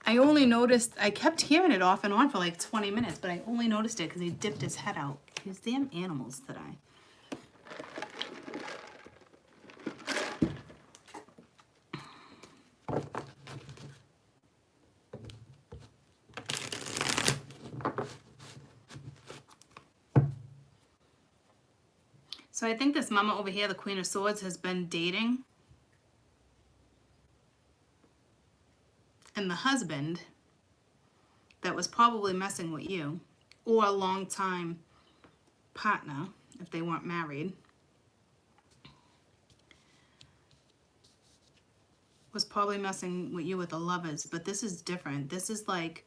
Speaker 1: I only noticed, I kept hearing it off and on for like 20 minutes, but I only noticed it because he dipped his head out. These damn animals today. So I think this mama over here, the Queen of Swords, has been dating. And the husband that was probably messing with you, or a long-time partner, if they weren't married, was probably messing with you with the Lovers. But this is different. This is like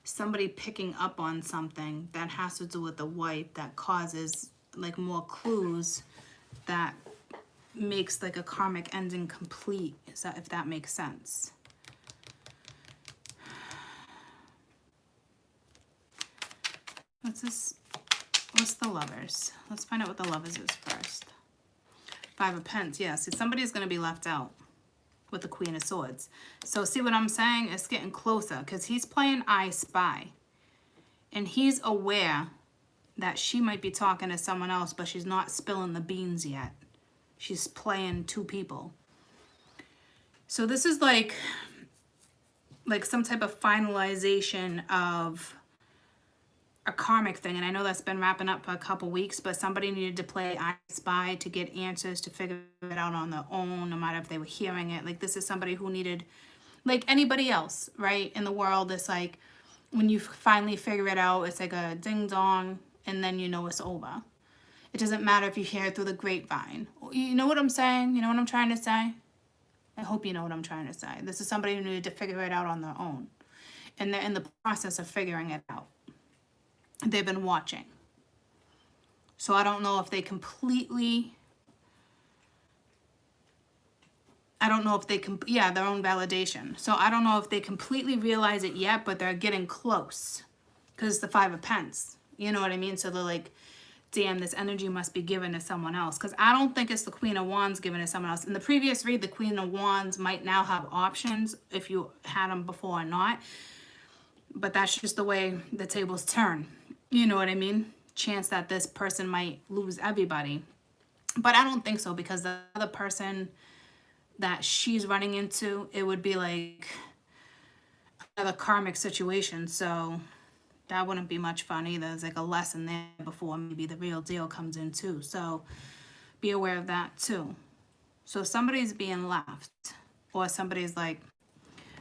Speaker 1: somebody picking up on something that has to do with the wife that causes like more clues that makes like a karmic ending complete, is that, if that makes sense. What's this? What's the Lovers? Let's find out what the Lovers is first. Five of Pence. Yeah, see, somebody's going to be left out with the Queen of Swords. So see what I'm saying? It's getting closer because he's playing I Spy. And he's aware that she might be talking to someone else, but she's not spilling the beans yet. She's playing two people. So this is like some type of finalization of a karmic thing. And I know that's been wrapping up for a couple weeks, but somebody needed to play I Spy to get answers, to figure it out on their own, no matter if they were hearing it. Like this is somebody who needed like anybody else, right? In the world, it's like when you finally figure it out, it's like a ding dong, and then you know it's over. It doesn't matter if you hear it through the grapevine. You know what I'm saying? You know what I'm trying to say? I hope you know what I'm trying to say. This is somebody who needed to figure it out on their own. And they're in the process of figuring it out. They've been watching. So I don't know if they completely... yeah, their own validation. So I don't know if they completely realize it yet, but they're getting close. Because it's the Five of Pence. You know what I mean? So they're like, damn, this energy must be given to someone else. Because I don't think it's the Queen of Wands given to someone else. In the previous read, the Queen of Wands might now have options if you had them before or not. But that's just the way the tables turn. You know what I mean? Chance that this person might lose everybody. But I don't think so, because the other person that she's running into, it would be like another karmic situation. So that wouldn't be much fun either. There's like a lesson there before maybe the real deal comes in too. So be aware of that too. So somebody's being left, or somebody's like,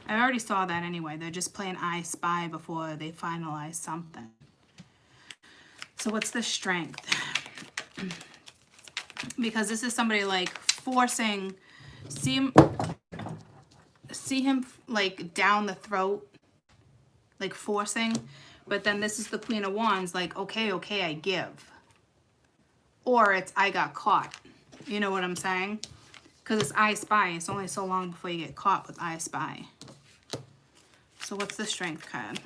Speaker 1: I already saw that anyway. They're just playing I Spy before they finalize something. So what's the strength? Because this is somebody like forcing, see him like down the throat, like forcing. But then this is the Queen of Wands, like, okay, I give. Or it's I got caught. You know what I'm saying? Because it's I Spy. It's only so long before you get caught with I Spy. So what's the strength card?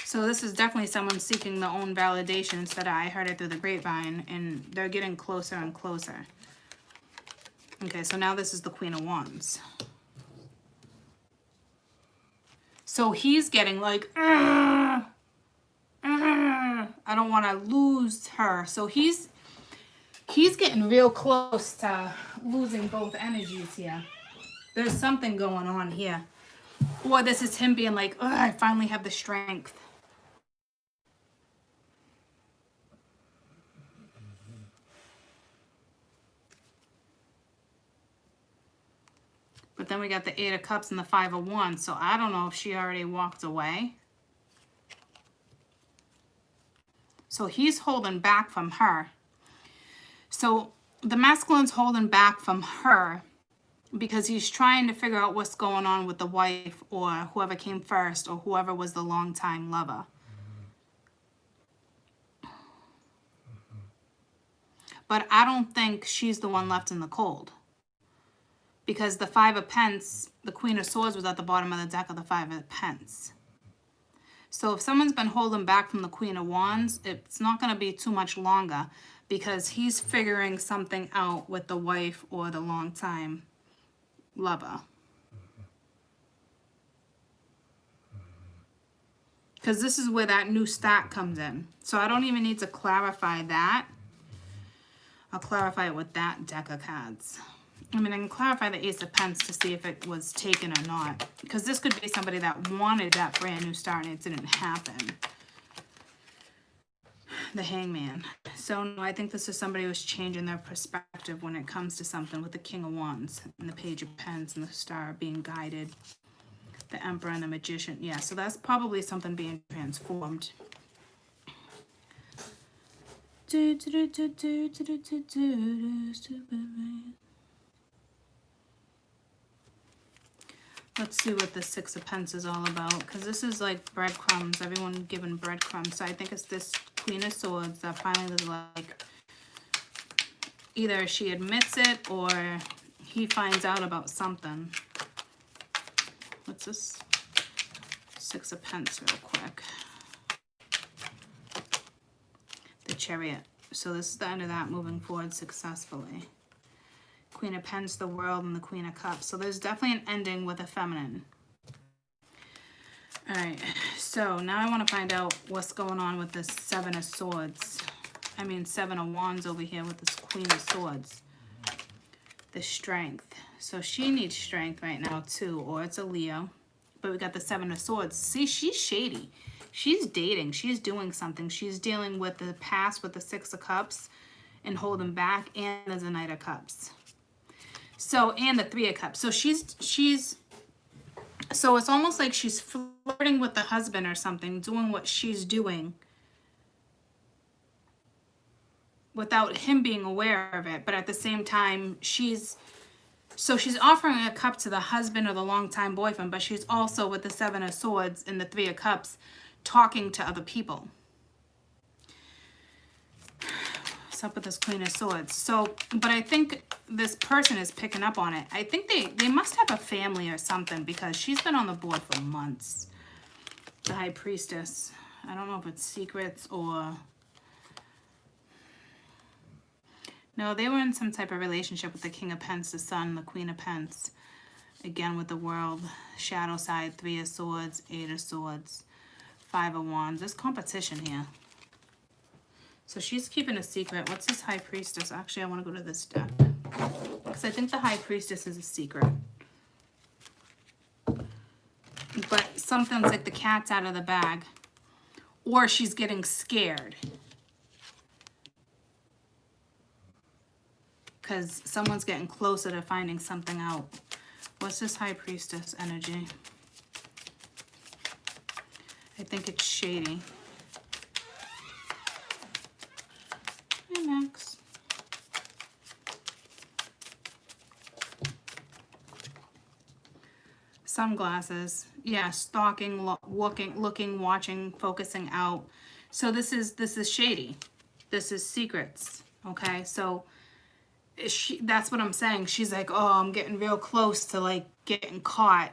Speaker 1: So this is definitely someone seeking their own validation instead of I heard it through the grapevine, and they're getting closer and closer. Okay, so now this is the Queen of Wands. So he's getting like, I don't want to lose her. So he's getting real close to losing both energies here. There's something going on here. Or this is him being like, I finally have the strength. But then we got the Eight of Cups and the Five of Wands. So I don't know if she already walked away. So he's holding back from her. So the masculine's holding back from her because he's trying to figure out what's going on with the wife or whoever came first or whoever was the longtime lover. But I don't think she's the one left in the cold. Because the Five of Pence, the Queen of Swords was at the bottom of the deck of the Five of Pence. So if someone's been holding back from the Queen of Wands, it's not going to be too much longer because he's figuring something out with the wife or the longtime lover. Because this is where that new start comes in. So I don't even need to clarify that. I'll clarify it with that deck of cards. I mean, I can clarify the Ace of Pence to see if it was taken or not. Because this could be somebody that wanted that brand new start and it didn't happen. The Hangman. So, no, I think this is somebody who's changing their perspective when it comes to something with the King of Wands and the Page of Pence and the Star being guided. The Emperor and the Magician. Yeah, so that's probably something being transformed. Let's see what the Six of Pence is all about. Because this is like breadcrumbs. Everyone given breadcrumbs. So I think it's this Queen of Swords that finally was like, either she admits it or he finds out about something. What's this? Six of Pence real quick. The Chariot. So this is the end of that, moving forward successfully. Queen of Pence, the World, and the Queen of Cups. So there's definitely an ending with a feminine. All right, so now I want to find out what's going on with this Seven of Swords. I mean, Seven of Wands over here with this Queen of Swords. The Strength. So she needs strength right now too, or it's a Leo. But we got the Seven of Swords. See, she's shady. She's dating. She's doing something. She's dealing with the past with the Six of Cups and holding back, and there's a Knight of Cups. So, and the Three of Cups. So so it's almost like she's flirting with the husband or something, doing what she's doing without him being aware of it. But at the same time, she's offering a cup to the husband or the longtime boyfriend, but she's also, with the Seven of Swords and the Three of Cups, talking to other people. What's up with this Queen of Swords? So, but I think this person is picking up on it. I think they must have a family or something, because she's been on the board for months. The High Priestess. I don't know if it's secrets or... No, they were in some type of relationship with the King of Pence, the Sun, the Queen of Pence. Again with the World, Shadow side, Three of Swords, Eight of Swords, Five of Wands. There's competition here. So she's keeping a secret. What's this High Priestess? Actually, I want to go to this deck, because I think the High Priestess is a secret. But something's like the cat's out of the bag. Or she's getting scared. Because someone's getting closer to finding something out. What's this High Priestess energy? I think it's shady. Hey, Max. Sunglasses. Yeah, stalking, looking, watching, focusing out. So this is shady. This is secrets. Okay, so... that's what I'm saying. She's like, oh, I'm getting real close to like getting caught.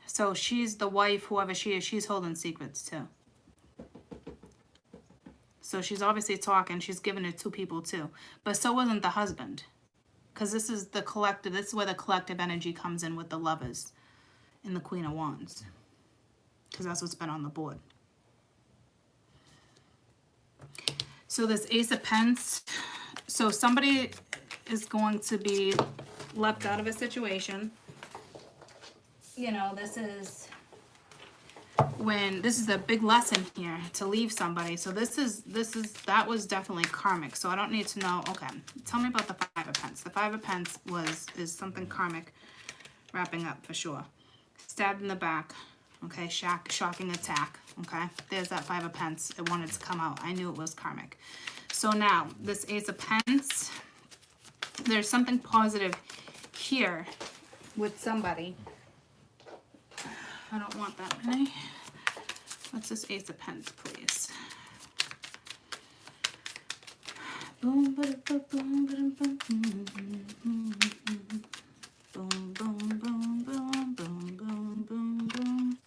Speaker 1: So she's the wife, whoever she is, she's holding secrets too. So she's obviously talking, she's giving it to people too. But so wasn't the husband. Because this is the collective, this is where the collective energy comes in with the Lovers and the Queen of Wands. Because that's what's been on the board. So this Ace of Pence. So somebody is going to be left out of a situation. You know, this is a big lesson here, to leave somebody. So that was definitely karmic. So I don't need to know. Okay, tell me about the Five of Pence. The Five of Pence is something karmic wrapping up for sure. Stabbed in the back. Okay, shocking attack. Okay, there's that Five of Pence. It wanted to come out. I knew it was karmic. So now, this Ace of Pence, there's something positive here with somebody. I don't want that many. What's this Ace of Pence, please? Boom, boom, boom, boom, boom, boom, boom, boom, boom, boom, boom, boom.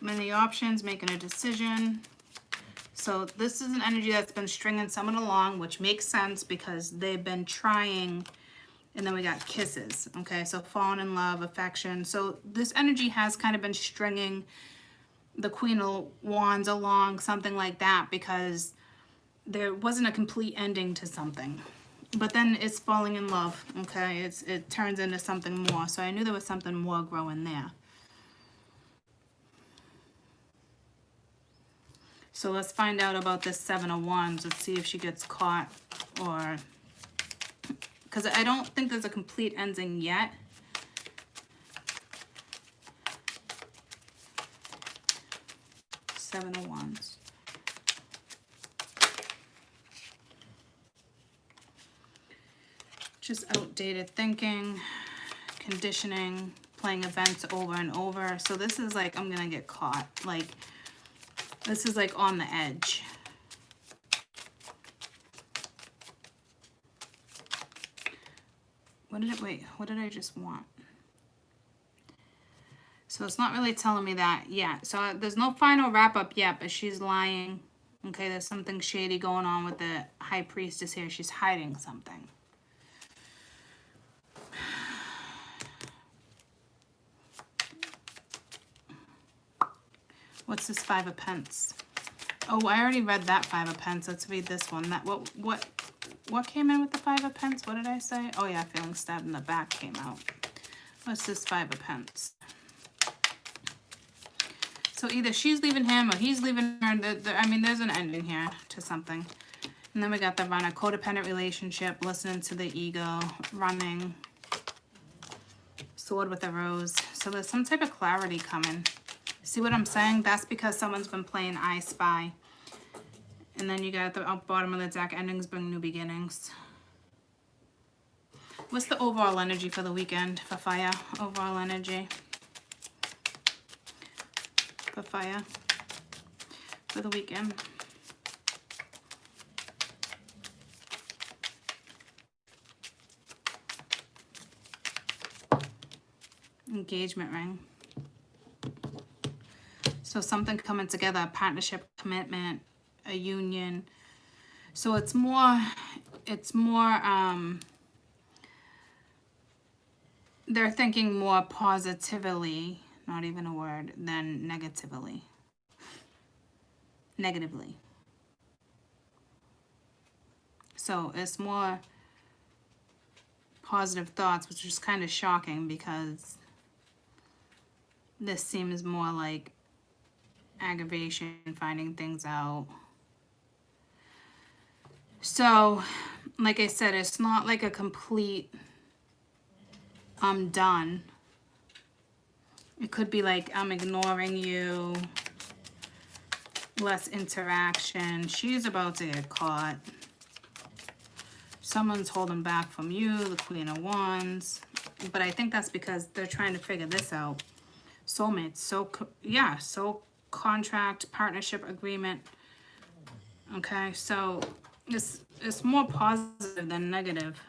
Speaker 1: Many options, making a decision. So this is an energy that's been stringing someone along, which makes sense because they've been trying. And then we got kisses. Okay, so falling in love, affection. So this energy has kind of been stringing the Queen of Wands along, something like that, because there wasn't a complete ending to something. But then it's falling in love. Okay, it turns into something more. So I knew there was something more growing there. So let's find out about this Seven of Wands. Let's see if she gets caught, or... because I don't think there's a complete ending yet. Seven of Wands. Just outdated thinking, conditioning, playing events over and over. So this is like, I'm gonna get caught. Like, this is like on the edge. What did I just want? So it's not really telling me that yet. So there's no final wrap up yet, but she's lying. Okay, there's something shady going on with the High Priestess here. She's hiding something. What's this Five of Pence? Oh, I already read that Five of Pence. Let's read this one. That what came in with the Five of Pence? What did I say? Oh yeah, feeling stabbed in the back came out. What's this Five of Pence? So either she's leaving him or he's leaving her. I mean, there's an ending here to something. And then we got the runner, codependent relationship, listening to the ego, running, sword with a rose. So there's some type of clarity coming. See what I'm saying? That's because someone's been playing I Spy. And then you got the bottom of the deck, endings bring new beginnings. What's the overall energy for the weekend for fire? Overall energy for fire for the weekend. Engagement ring. So something coming together, a partnership, commitment, a union. So it's more they're thinking more positively, not even a word, than negatively. So it's more positive thoughts, which is kind of shocking because this seems more like aggravation, finding things out. So, like I said, it's not like a complete I'm done. It could be like I'm ignoring you, less interaction. She's about to get caught. Someone's holding back from you, the Queen of Wands. But I think that's because they're trying to figure this out. Soulmates. So, yeah, so contract, partnership, agreement. Okay, so it's more positive than negative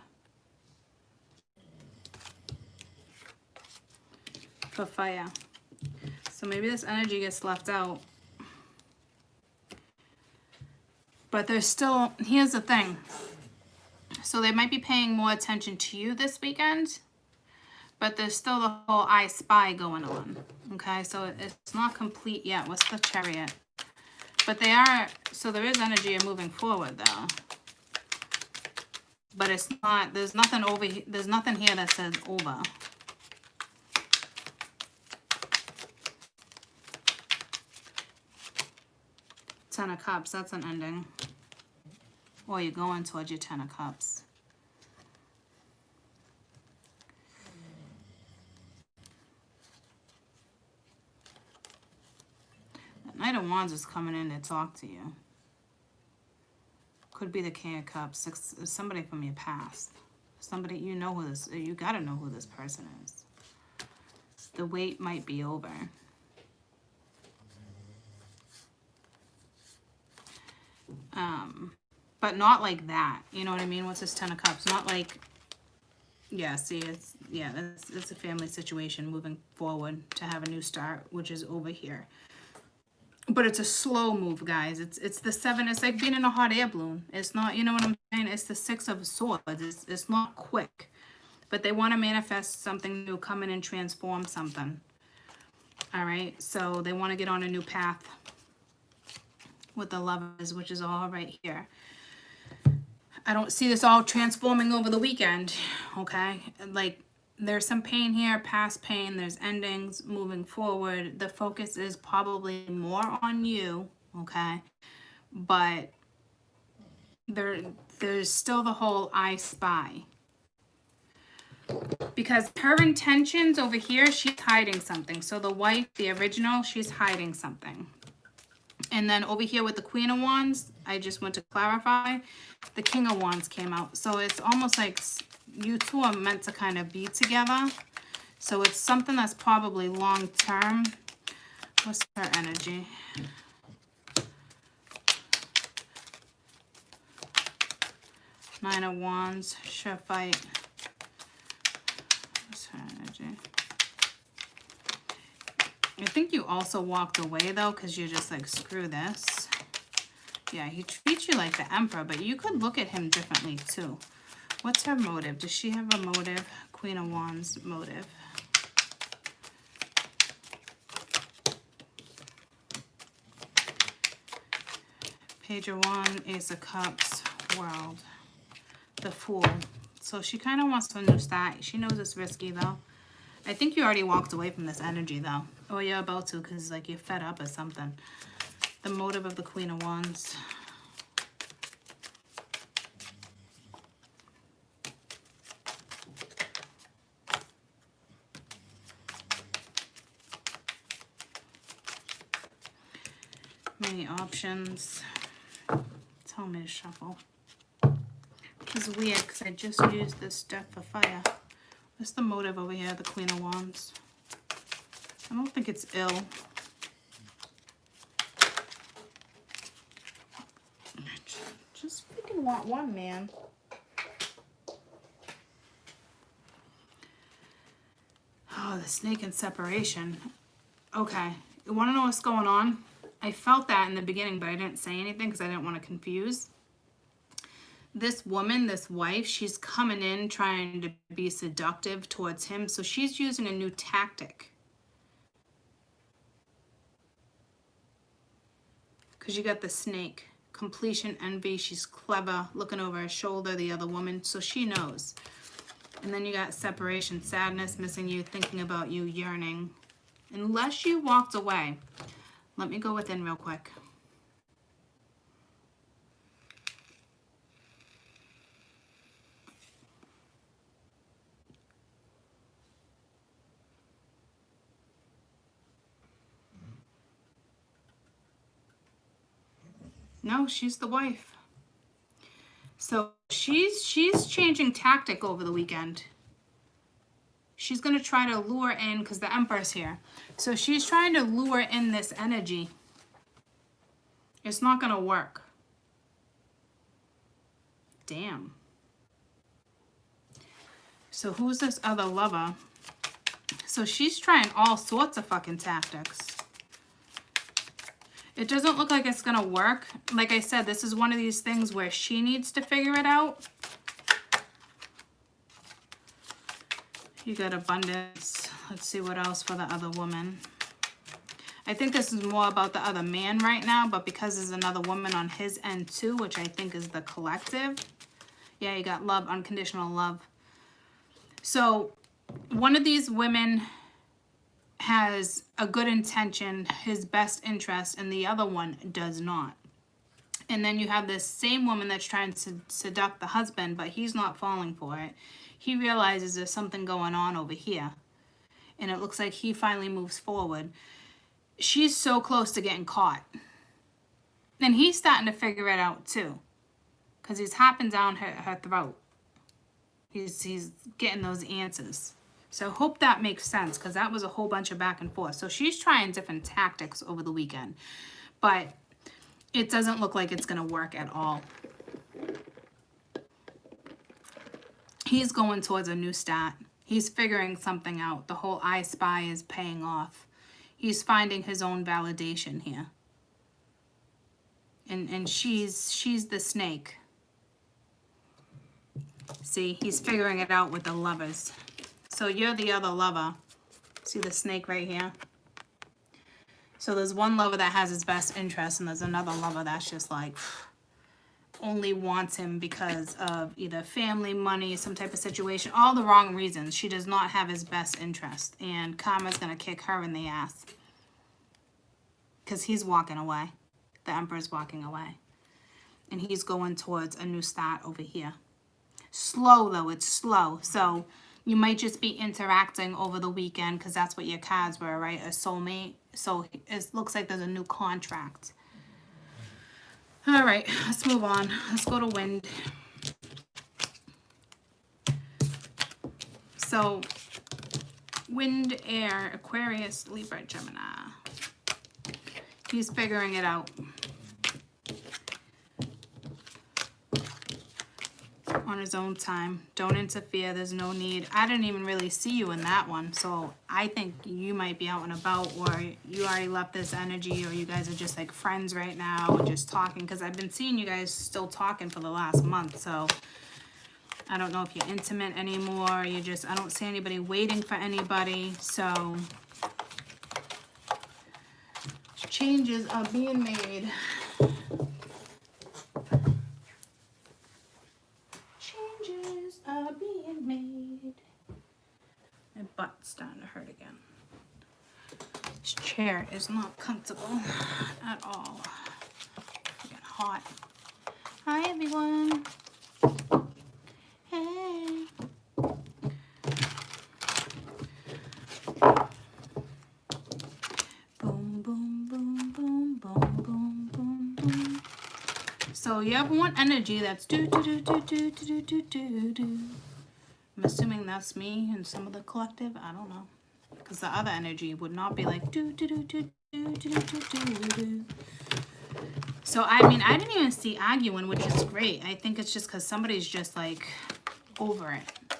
Speaker 1: for fire. So maybe this energy gets left out. But there's still, here's the thing. So they might be paying more attention to you this weekend, but there's still the whole I Spy going on. Okay, so it's not complete yet. What's the Chariot? But they are, so there is energy of moving forward though. But it's not, there's nothing over here, there's nothing here that says over. Ten of Cups, that's an ending. Or you're going towards your Ten of Cups. The Knight of Wands is coming in to talk to you. Could be the King of Cups. Somebody from your past. Somebody, you know who this, you gotta know who this person is. The wait might be over. But not like that. You know what I mean? What's this Ten of Cups? Not like, yeah, see, it's a family situation moving forward to have a new start, which is over here. But it's a slow move, guys. It's the Seven. It's like being in a hot air balloon. It's not, you know what I'm saying? It's the Six of Swords. It's not quick. But they want to manifest something new, come in and transform something. All right? So they want to get on a new path with the Lovers, which is all right here. I don't see this all transforming over the weekend, okay? Like, there's some pain here, past pain, there's endings, moving forward. The focus is probably more on you, okay? But there's still the whole I Spy. Because her intentions over here, she's hiding something. So the wife, the original, she's hiding something. And then over here with the Queen of Wands, I just want to clarify, the King of Wands came out. So it's almost like you two are meant to kind of be together. So it's something that's probably long term. What's her energy? Nine of Wands, sure fight. What's her energy? I think you also walked away though, because you're just like, screw this. Yeah, he treats you like the Emperor, but you could look at him differently too. What's her motive? Does she have a motive? Queen of Wands motive. Page of Wands, Ace of Cups, World, the Fool. So she kind of wants a new start. She knows it's risky though. I think you already walked away from this energy though. Or you're about to, because like you're fed up or something. The motive of the Queen of Wands. Any options? Tell me to shuffle. This is weird because I just used this deck for fire. What's the motive over here? The Queen of Wands. I don't think it's ill. Just freaking want one, man. Oh, the snake and separation. Okay, you want to know what's going on? I felt that in the beginning, but I didn't say anything because I didn't want to confuse. This woman, this wife, she's coming in trying to be seductive towards him. So she's using a new tactic. Because you got the snake. Completion, envy. She's clever, looking over her shoulder, the other woman. So she knows. And then you got separation, sadness, missing you, thinking about you, yearning. Unless you walked away. Let me go within real quick. No, she's the wife. So she's changing tactic over the weekend. She's going to try to lure in, because the Emperor's here. So she's trying to lure in this energy. It's not going to work. Damn. So who's this other lover? So she's trying all sorts of fucking tactics. It doesn't look like it's going to work. Like I said, this is one of these things where she needs to figure it out. You got abundance. Let's see what else for the other woman. I think this is more about the other man right now, but because there's another woman on his end too, which I think is the collective. Yeah, you got love, unconditional love. So one of these women has a good intention, his best interest, and the other one does not. And then you have this same woman that's trying to seduce the husband, but he's not falling for it. He realizes there's something going on over here. And it looks like he finally moves forward. She's so close to getting caught. And he's starting to figure it out too. Because he's hopping down her throat. He's getting those answers. So hope that makes sense, because that was a whole bunch of back and forth. So she's trying different tactics over the weekend. But it doesn't look like it's going to work at all. He's going towards a new start. He's figuring something out. The whole I Spy is paying off. He's finding his own validation here. And she's the snake. See, he's figuring it out with the lovers. So you're the other lover. See the snake right here? So there's one lover that has his best interest, and there's another lover that's just like only wants him because of either family, money, some type of situation, all the wrong reasons. She does not have his best interest, and karma's going to kick her in the ass because he's walking away. The Emperor's walking away, and he's going towards a new start over here. Slow though, it's slow. So you might just be interacting over the weekend, because that's what your cards were, right? A soulmate. So it looks like there's a new contract. All right, let's move on. Let's go to wind. So wind, air, Aquarius, Libra, Gemini. He's figuring it out. On his own time. Don't interfere. There's no need. I didn't even really see you in that one. So I think you might be out and about, or you already left this energy, or you guys are just like friends right now, or just talking, because I've been seeing you guys still talking for the last month. So I don't know if you're intimate anymore. I don't see anybody waiting for anybody. So changes are being made. Are being made. My butt's starting to hurt again. This chair is not comfortable at all. It's getting hot. Hi everyone. Hey. Boom, boom, boom, boom, boom, boom, So you have one energy that's do do do do do do do do do. I'm assuming that's me and some of the collective. I don't know, because the other energy would not be like do do do do do do do do do. So I mean, I didn't even see arguing, which is great. I think it's just because somebody's just like over it.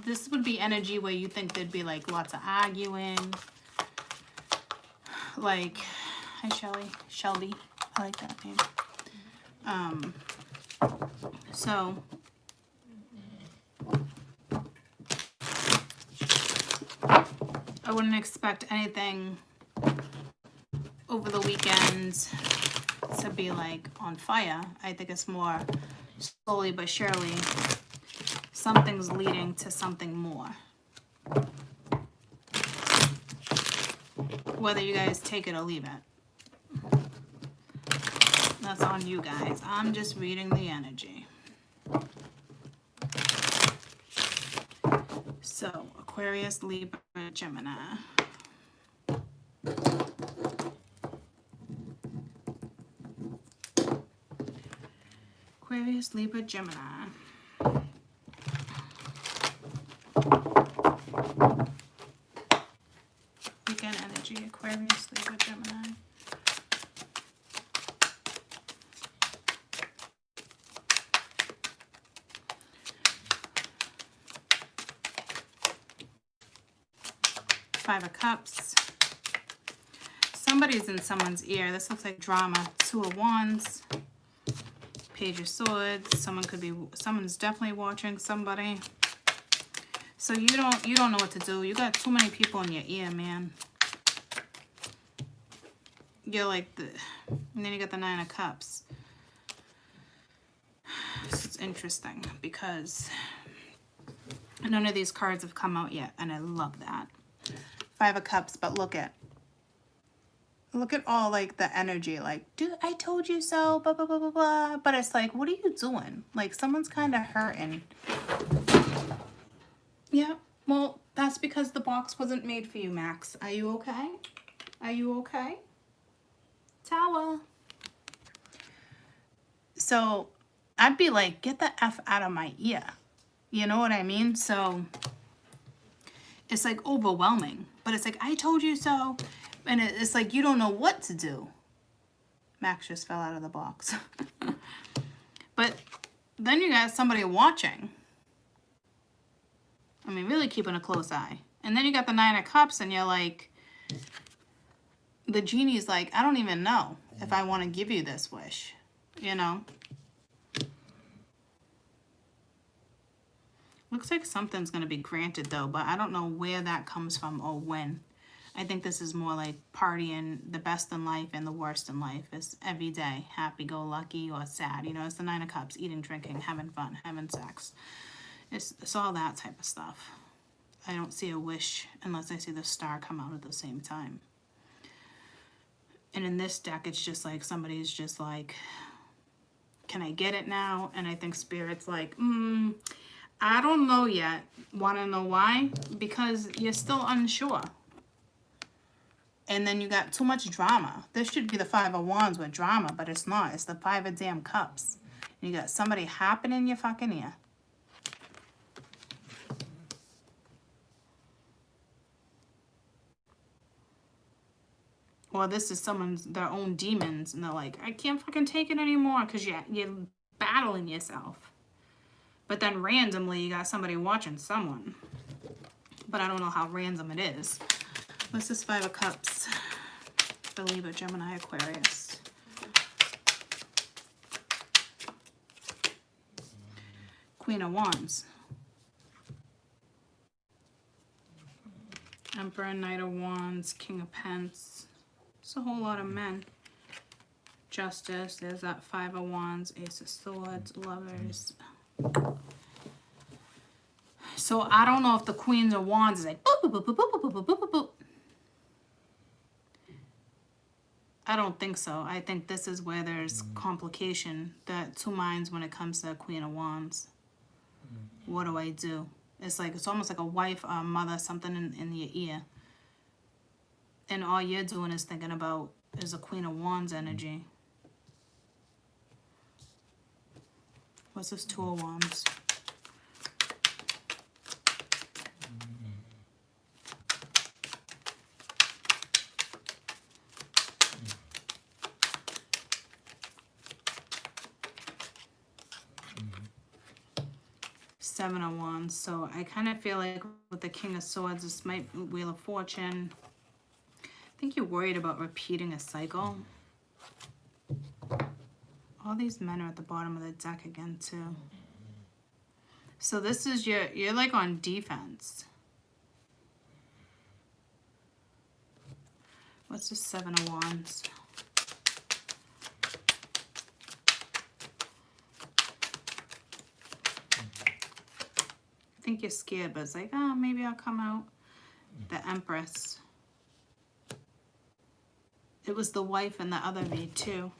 Speaker 1: This would be energy where you think there'd be like lots of arguing. Like, hi Shelby, I like that name. So I wouldn't expect anything over the weekend to be like on fire. I think it's more slowly but surely something's leading to something more. Whether you guys take it or leave it. That's on you guys. I'm just reading the energy. So, Aquarius, Libra, Gemini. Aquarius, Libra, Gemini. Weekend energy, Aquarius, Libra, Gemini. Five of Cups. Somebody's in someone's ear. This looks like drama. Two of Wands. Page of Swords. Someone's definitely watching somebody. So you don't know what to do. You got too many people in your ear, man. You're like and then you got the Nine of Cups. This is interesting because none of these cards have come out yet, and I love that. Five of Cups, but look at all like the energy, like, dude, I told you so, blah blah blah blah blah. But it's like, what are you doing? Like, someone's kind of hurting. Yeah, well, that's because the box wasn't made for you, Max. Are you okay? Are you okay? Tower. So I'd be like, get the F out of my ear. You know what I mean? So it's like overwhelming, but it's like, I told you so. And it's like, you don't know what to do. Max just fell out of the box. But then you got somebody watching. I mean, really keeping a close eye. And then you got the Nine of Cups, and you're like, the genie's like, I don't even know if I want to give you this wish, you know? Looks like something's going to be granted, though, but I don't know where that comes from or when. I think this is more like partying, the best in life and the worst in life. It's every day, happy-go-lucky or sad. You know, it's the Nine of Cups, eating, drinking, having fun, having sex. It's all that type of stuff. I don't see a wish unless I see the star come out at the same time. And in this deck, it's just like somebody's just like, can I get it now? And I think Spirit's like, I don't know yet. Want to know why? Because you're still unsure. And then you got too much drama. This should be the Five of Wands with drama, but it's not. It's the Five of damn Cups. And you got somebody hopping in your fucking ear. Or this is their own demons, and they're like, I can't fucking take it anymore because you're battling yourself. But then randomly, you got somebody watching someone. But I don't know how random it is. What's this Five of Cups? For Libra, Gemini, Aquarius. Queen of Wands. Emperor, Knight of Wands, King of Pence. It's a whole lot of men. Justice, there's that Five of Wands, Ace of Swords, Lovers. So I don't know if the Queen of Wands is like boop, boop, boop, boop, boop, boop, boop, boop, boop. I don't think so. I think this is where there's complication, that two minds when it comes to the Queen of Wands. What do I do? It's like, it's almost like a wife or a mother, something in your ear. And all you're doing is thinking about is a Queen of Wands energy. What's this Two of Wands? Seven of Wands. So I kind of feel like with the King of Swords, this might be Wheel of Fortune. I think you're worried about repeating a cycle. All these men are at the bottom of the deck again too. So this is you're like on defense. What's the Seven of Wands? I think you're scared, but it's like, oh, maybe I'll come out. The Empress. It was the wife and the other read too.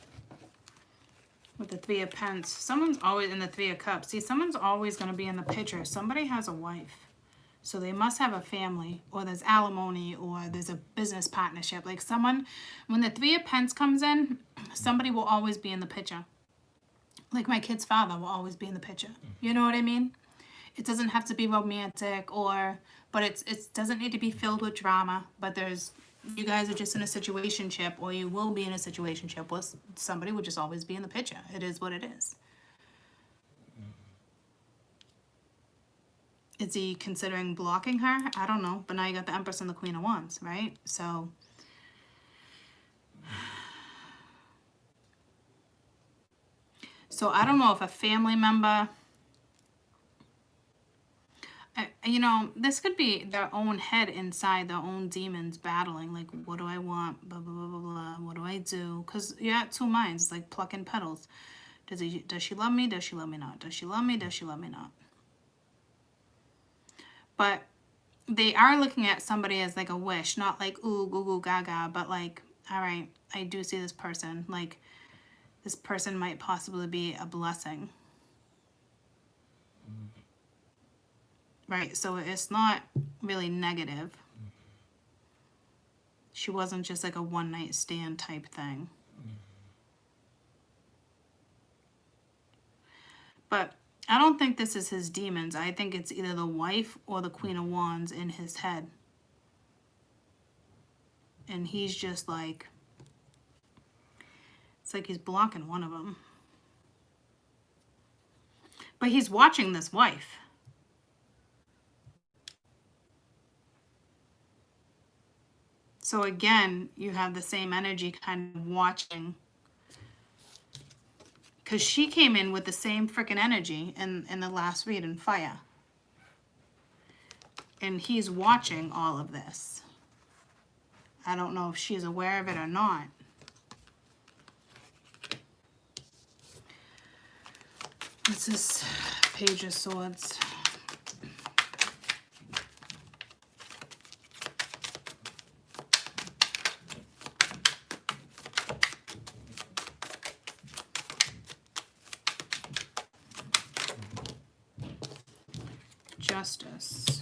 Speaker 1: With the Three of Pentacles. Someone's always in the Three of Cups. See, someone's always going to be in the picture. Somebody has a wife. So they must have a family, or there's alimony, or there's a business partnership. Like someone, when the Three of Pentacles comes in, somebody will always be in the picture. Like my kid's father will always be in the picture. You know what I mean? It doesn't have to be romantic, but it doesn't need to be filled with drama. But you guys are just in a situationship, or you will be in a situationship with somebody will just always be in the picture. It is what it is. Is he considering blocking her? I don't know. But now you got the Empress and the Queen of Wands, right? So I don't know if a family member, you know, this could be their own head inside, their own demons battling. Like, what do I want? Blah, blah, blah, blah, blah. What do I do? Because you're at two minds, like plucking petals. Does she love me? Does she love me not? Does she love me? Does she love me not? But they are looking at somebody as like a wish, not like, ooh, goo, goo, gaga, but like, all right, I do see this person. Like, this person might possibly be a blessing. Right, so it's not really negative. She wasn't just like a one-night stand type thing. But I don't think this is his demons. I think it's either the wife or the Queen of Wands in his head. And he's just like, it's like he's blocking one of them. But he's watching this wife. So again, you have the same energy kind of watching. Because she came in with the same freaking energy in the last read in fire. And he's watching all of this. I don't know if she's aware of it or not. This is Page of Swords. Justice.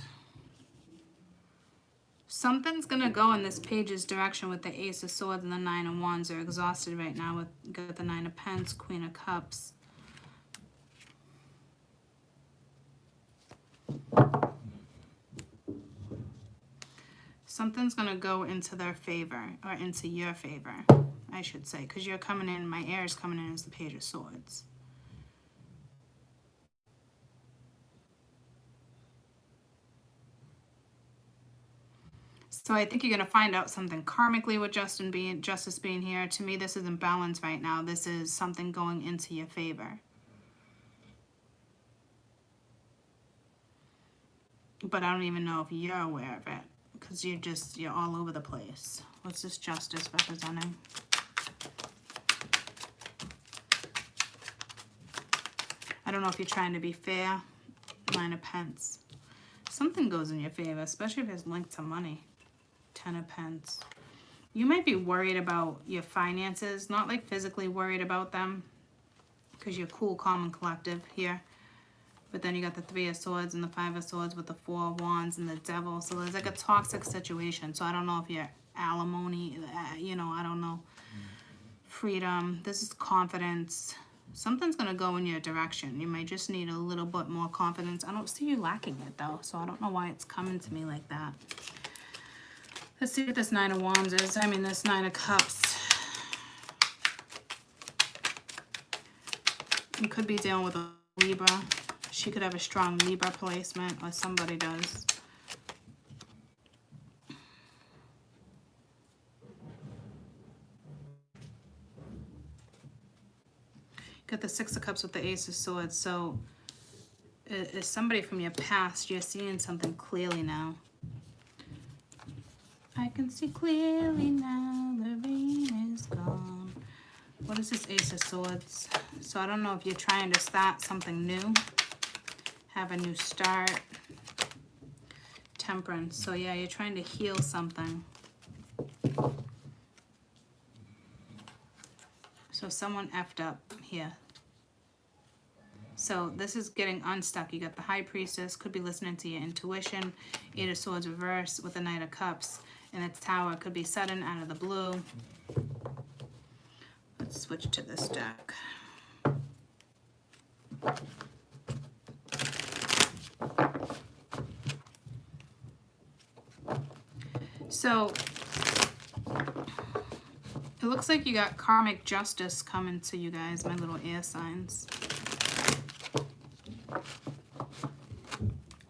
Speaker 1: Something's gonna go in this Page's direction with the Ace of Swords and the Nine of Wands. They're exhausted right now with got the Nine of Pentacles, Queen of Cups. Something's gonna go into their favor, or into your favor, I should say, because you're coming in, my air is coming in as the Page of Swords. So I think you're going to find out something karmically with Justice being here. To me, this isn't balance right now. This is something going into your favor. But I don't even know if you're aware of it, because you're all over the place. What's this Justice representing? I don't know if you're trying to be fair. Nine of Pentacles. Something goes in your favor, especially if it's linked to money. 10 of Pentacles. You might be worried about your finances, not like physically worried about them, because you're cool, calm, and collective here. But then you got the Three of Swords and the Five of Swords with the Four of Wands and the Devil. So there's like a toxic situation. So I don't know if you're alimony, you know, I don't know. Freedom. This is confidence. Something's going to go in your direction. You might just need a little bit more confidence. I don't see you lacking it though, so I don't know why it's coming to me like that. Let's see what this Nine of Wands is. I mean, this Nine of Cups. You could be dealing with a Libra. She could have a strong Libra placement, or somebody does. Got the Six of Cups with the Ace of Swords. So is somebody from your past. You're seeing something clearly now. I can see clearly now, the rain is gone. What is this Ace of Swords? So I don't know if you're trying to start something new, have a new start. Temperance. So yeah, you're trying to heal something. So someone effed up here. So this is getting unstuck. You got the High Priestess, could be listening to your intuition. Eight of Swords reverse with the Knight of Cups. And its Tower could be sudden, out of the blue. Let's switch to this deck. So it looks like you got karmic justice coming to you guys, my little air signs.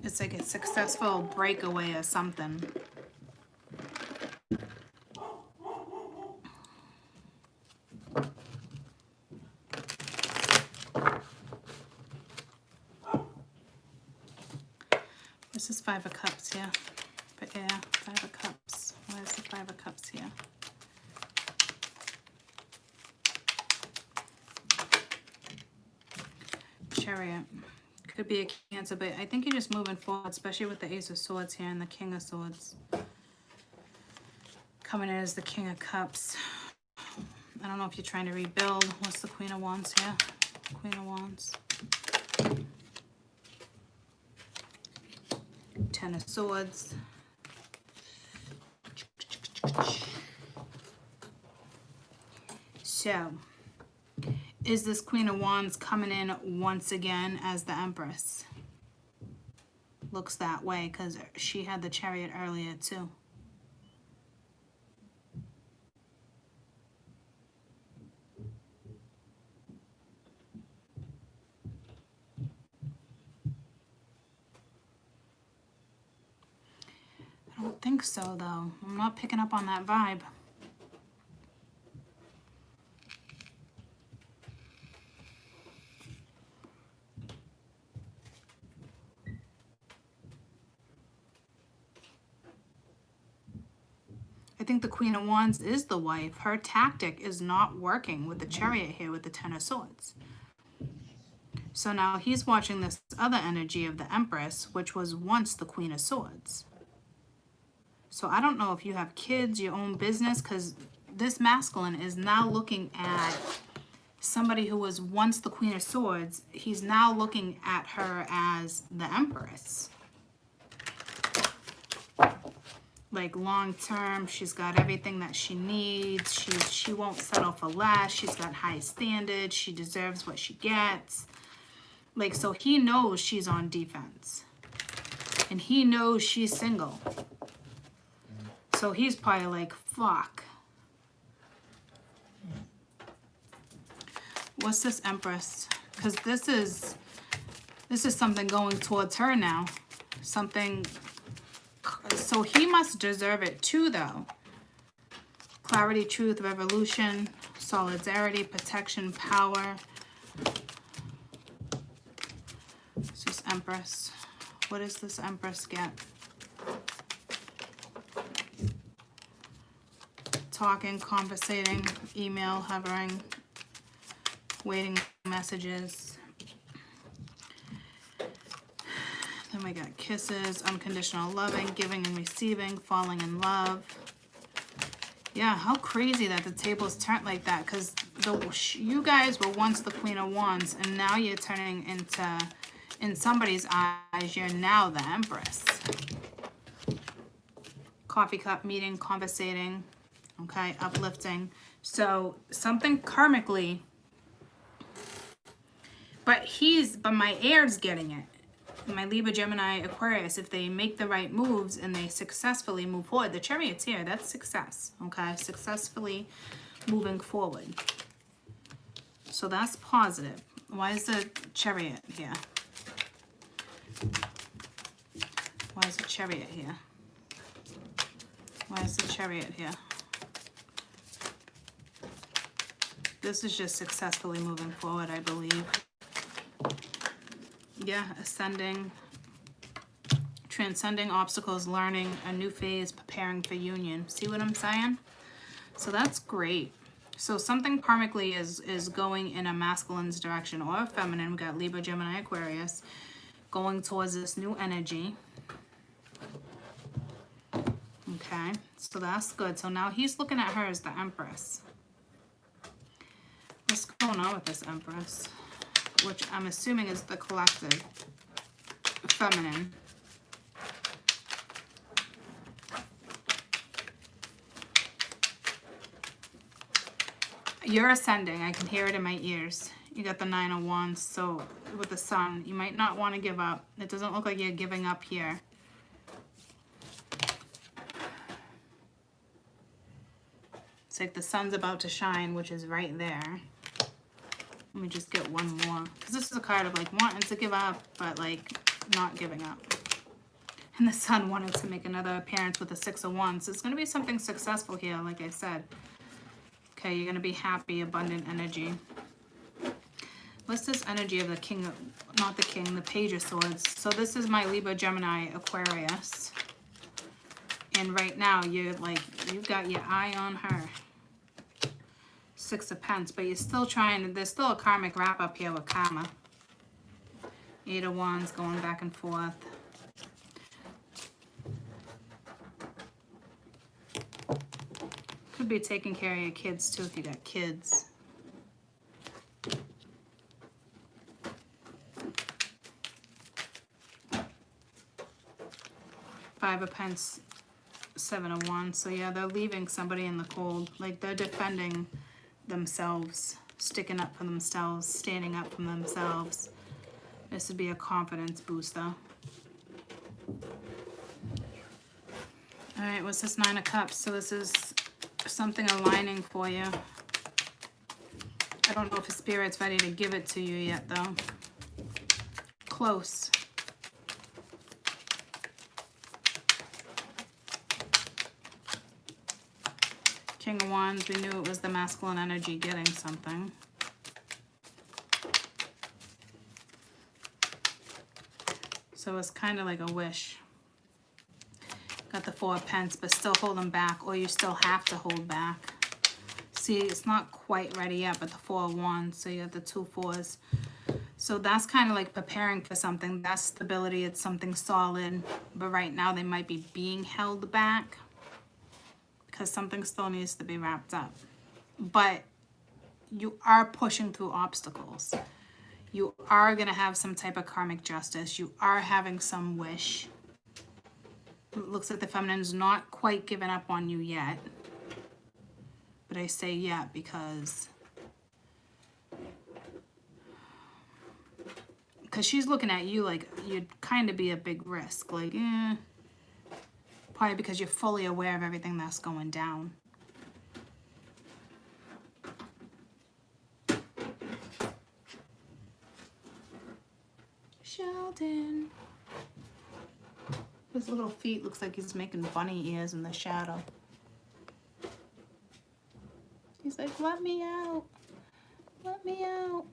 Speaker 1: It's like a successful breakaway or something. This is Five of Cups here. But yeah, Five of Cups. Why is the Five of Cups here? Chariot. Could be a Cancer, but I think you're just moving forward, especially with the Ace of Swords here and the King of Swords. Coming in as the King of Cups. I don't know if you're trying to rebuild. What's the Queen of Wands here? Queen of Wands. Ten of Swords. So, is this Queen of Wands coming in once again as the Empress? Looks that way because she had the Chariot earlier too. I don't think so though. I'm not picking up on that vibe. I think the Queen of Wands is the wife. Her tactic is not working with the Chariot here with the Ten of Swords. So now he's watching this other energy of the Empress, which was once the Queen of Swords. So I don't know if you have kids, your own business, because this masculine is now looking at somebody who was once the Queen of Swords. He's now looking at her as the Empress. Like long term, she's got everything that she needs. She won't settle for less. She's got high standards. She deserves what she gets. Like, so he knows she's on defense. And he knows she's single. So he's probably like, fuck. What's this Empress? Because this is something going towards her now. Something. So he must deserve it too, though. Clarity, truth, revolution, solidarity, protection, power. It's just Empress. What does this Empress get? Talking, conversating, email, hovering, waiting messages. Then we got kisses, unconditional loving, giving and receiving, falling in love. Yeah, how crazy that the tables turned like that, because you guys were once the Queen of Wands, and now you're turning into, in somebody's eyes, you're now the Empress. Coffee cup, meeting, conversating, okay, uplifting. So something karmically but my air's getting it. My Libra, Gemini, Aquarius, if they make the right moves and they successfully move forward, the Chariot's here, that's success, okay? Successfully moving forward. So that's positive. Why is the Chariot here? Why is the Chariot here? Why is the Chariot here? This is just successfully moving forward, I believe. Yeah, ascending, transcending obstacles, learning a new phase, preparing for union. See what I'm saying? So that's great. So something karmically is going in a masculine's direction or a feminine. We got Libra, Gemini, Aquarius going towards this new energy. Okay, so that's good. So now he's looking at her as the Empress. What's going on with this Empress? Which I'm assuming is the collective feminine. You're ascending. I can hear it in my ears. You got the 9 of Wands. So with the Sun, you might not want to give up. It doesn't look like you're giving up here. It's like the sun's about to shine, which is right there. Let me just get one more. Because this is a card of like wanting to give up, but like not giving up. And the Sun wanted to make another appearance with the 6 of Wands. So it's going to be something successful here, like I said. Okay, you're going to be happy, abundant energy. What's this energy of the King, not the King, the Page of Swords? So this is my Libra, Gemini, Aquarius. And right now, you're like, you've got your eye on her. 6 of Pentacles, but you're still trying, there's still a karmic wrap up here with karma. 8 of Wands going back and forth. Could be taking care of your kids too if you got kids. Five of Pentacles, 7 of Wands. So yeah, they're leaving somebody in the cold. Like they're defending themselves, sticking up for themselves, standing up for themselves. This would be a confidence booster. All right, what's this 9 of Cups? So this is something aligning for you. I don't know if the Spirit's ready to give it to you yet, though. Close. King of Wands, we knew it was the masculine energy getting something. So it's kind of like a wish. Got the 4 of Pentacles, but still holding back, or you still have to hold back. See, it's not quite ready yet, but the 4 of Wands, so you got the 2 4s. So that's kind of like preparing for something. That's stability, it's something solid, but right now they might be being held back because something still needs to be wrapped up. But you are pushing through obstacles. You are going to have some type of karmic justice. You are having some wish. It looks like the feminine's not quite given up on you yet. But I say yet because she's looking at you like you'd kind of be a big risk. Like, probably because you're fully aware of everything that's going down. Sheldon. His little feet looks like he's making bunny ears in the shadow. He's like, let me out. Let me out.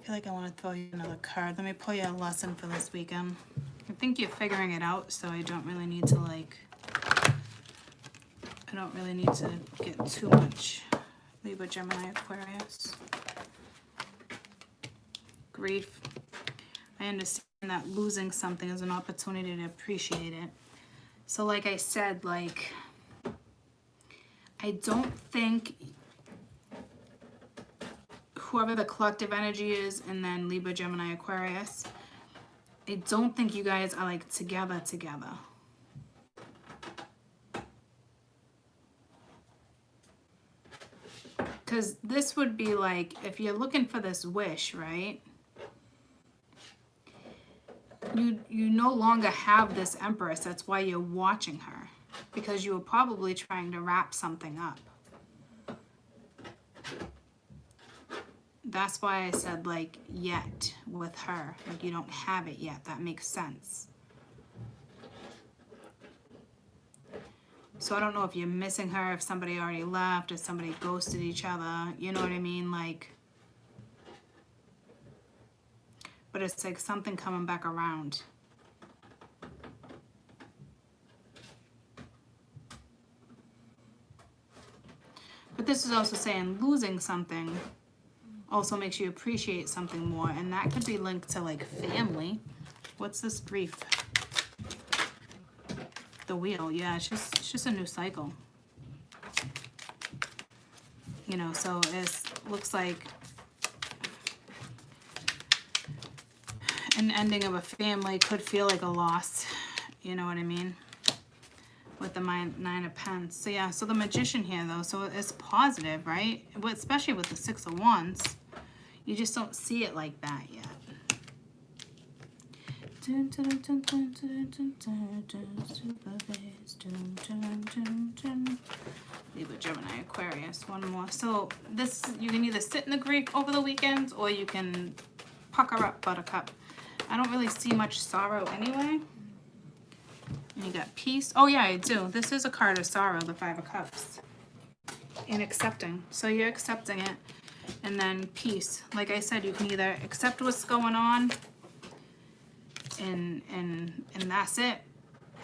Speaker 1: I feel like I want to throw you another card. Let me pull you a lesson for this weekend. I think you're figuring it out, so I don't really need to get too much. Libra, Gemini, Aquarius. Grief. I understand that losing something is an opportunity to appreciate it. So like I said, like, I don't think whoever the collective energy is, and then Libra, Gemini, Aquarius, I don't think you guys are like together. Because this would be like, if you're looking for this wish, right? You no longer have this Empress. That's why you're watching her. Because you were probably trying to wrap something up. That's why I said like yet with her. Like you don't have it yet. That makes sense. So I don't know if you're missing her, if somebody already left, if somebody ghosted each other. You know what I mean? Like, but it's like something coming back around. But this is also saying losing something also makes you appreciate something more. And that could be linked to like family. What's this grief? The wheel, yeah, it's just a new cycle. You know, so it looks like an ending of a family could feel like a loss. You know what I mean? With the Nine of Pence. So yeah, so the Magician here though, so it's positive, right? Especially with the Six of Wands. You just don't see it like that yet. Libra, Gemini, Aquarius, one more. So this, you can either sit in the grief over the weekend or you can pucker up, Buttercup. I don't really see much sorrow anyway. And you got peace. Oh yeah, I do. This is a card of sorrow, the Five of Cups. And accepting. So you're accepting it. And then peace. Like I said, you can either accept what's going on and that's it,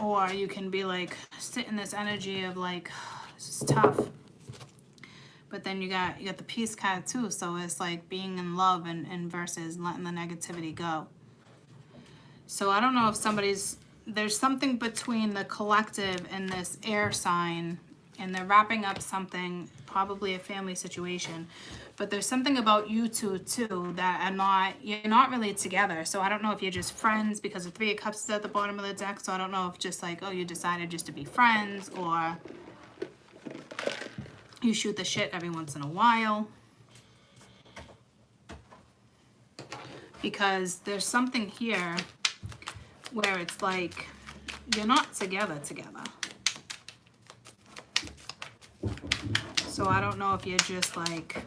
Speaker 1: or you can be like sit in this energy of like this is tough, but then you got the peace card too, so it's like being in love and versus letting the negativity go. So I don't know if there's something between the collective and this air sign, and they're wrapping up something, probably a family situation. But there's something about you two too that you're not really together. So I don't know if you're just friends, because the Three of Cups is at the bottom of the deck. So I don't know if just like, oh, you decided just to be friends, or you shoot the shit every once in a while. Because there's something here where it's like you're not together. So I don't know if you're just like,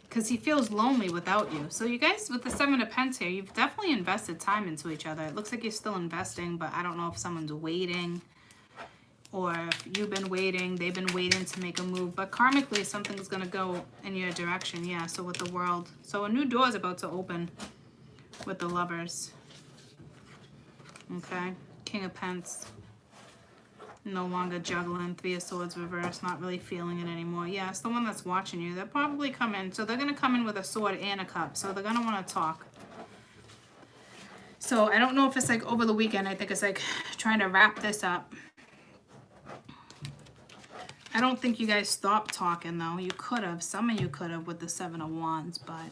Speaker 1: because he feels lonely without you. So you guys, with the Seven of Pentacles here, you've definitely invested time into each other. It looks like you're still investing, but I don't know if someone's waiting, or if you've been waiting, they've been waiting to make a move. But karmically, something's going to go in your direction. Yeah, so with the World. So a new door is about to open with the Lovers. Okay, King of Pentacles. No longer juggling. Three of Swords reversed, not really feeling it anymore. Yeah, it's the one that's watching you. They'll probably come in. So they're going to come in with a sword and a cup. So they're going to want to talk. So I don't know if it's like over the weekend. I think it's like trying to wrap this up. I don't think you guys stopped talking though. You could have. Some of you could have with the Seven of Wands. But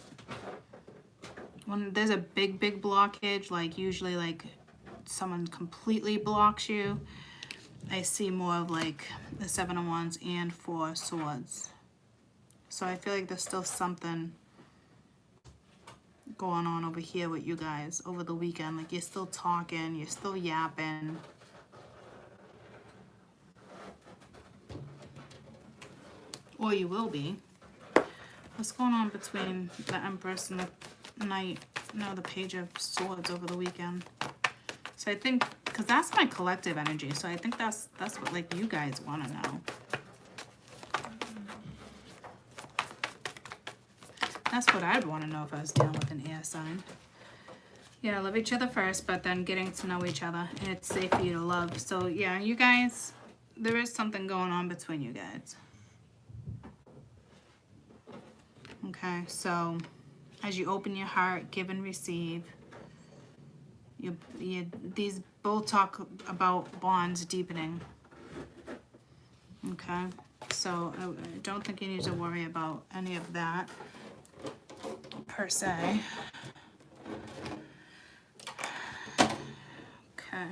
Speaker 1: when there's a big blockage, like usually like someone completely blocks you, I see more of like the Seven of Wands and Four of Swords. So I feel like there's still something going on over here with you guys over the weekend. Like you're still talking, you're still yapping. Or you will be. What's going on between the Empress and the Knight? No, the Page of Swords over the weekend. So I think, because that's my collective energy, so I think that's what like you guys want to know. That's what I'd want to know if I was dealing with an air sign. Yeah, love each other first, but then getting to know each other, and it's safe for you to love. So yeah, you guys, there is something going on between you guys. Okay, so as you open your heart, give and receive. These both talk about bonds deepening. Okay, so I don't think you need to worry about any of that per se. Okay.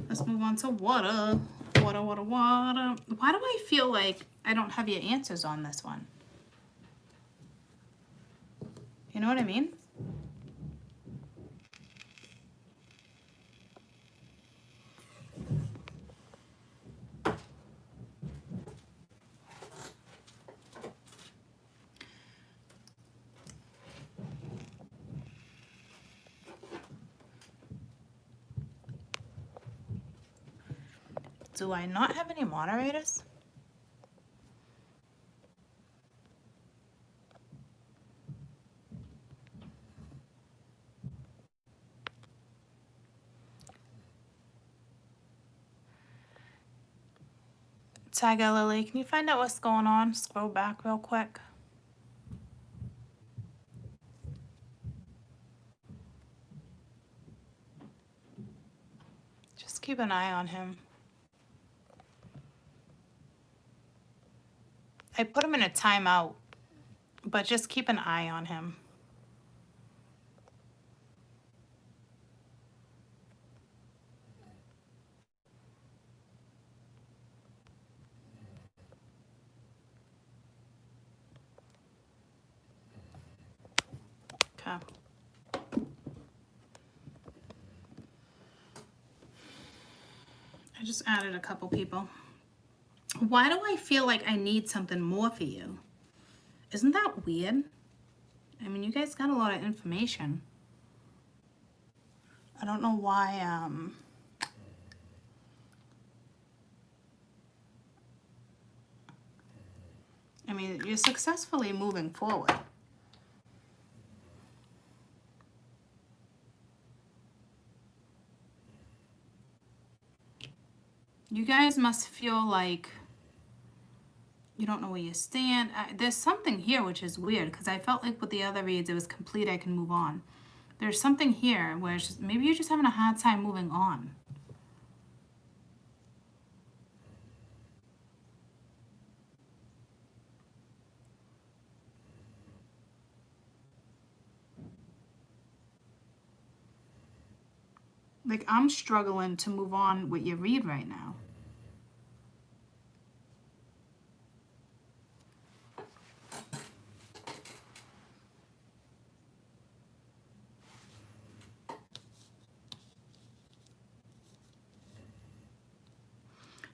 Speaker 1: Let's move on to water. Water, water, water. Why do I feel like I don't have your answers on this one? You know what I mean? Do I not have any moderators? Tiger Lily, can you find out what's going on? Scroll back real quick. Just keep an eye on him. I put him in a timeout, but just keep an eye on him. Okay. I just added a couple people. Why do I feel like I need something more for you? Isn't that weird? I mean, you guys got a lot of information. I don't know why, I mean, you're successfully moving forward. You guys must feel like you don't know where you stand. There's something here which is weird, because I felt like with the other reads it was complete, I can move on. There's something here where it's just, maybe you're just having a hard time moving on. Like, I'm struggling to move on with your read right now.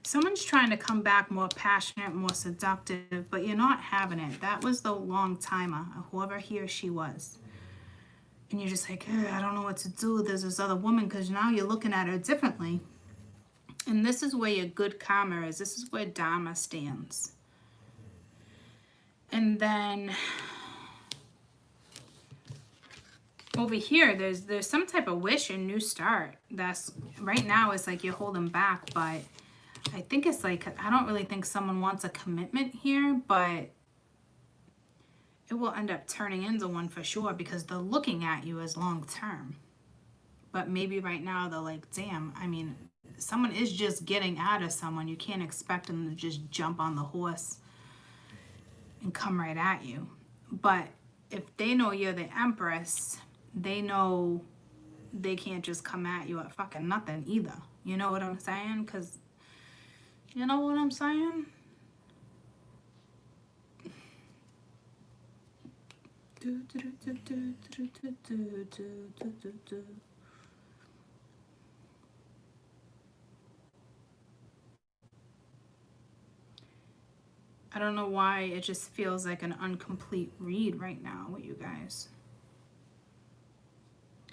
Speaker 1: Someone's trying to come back more passionate, more seductive, but you're not having it. That was the long timer, whoever he or she was. And you're just like, I don't know what to do. There's this other woman, because now you're looking at her differently. And this is where your good karma is. This is where Dharma stands. And then over here, there's some type of wish and new start. That's right now it's like you're holding back, but I think it's like, I don't really think someone wants a commitment here, but it will end up turning into one for sure, because they're looking at you as long term. But maybe right now they're like, damn, I mean, someone is just getting out of someone. You can't expect them to just jump on the horse and come right at you. But if they know you're the Empress, they know they can't just come at you at fucking nothing either. You know what I'm saying? Because, you know what I'm saying? I don't know why it just feels like an incomplete read right now with you guys.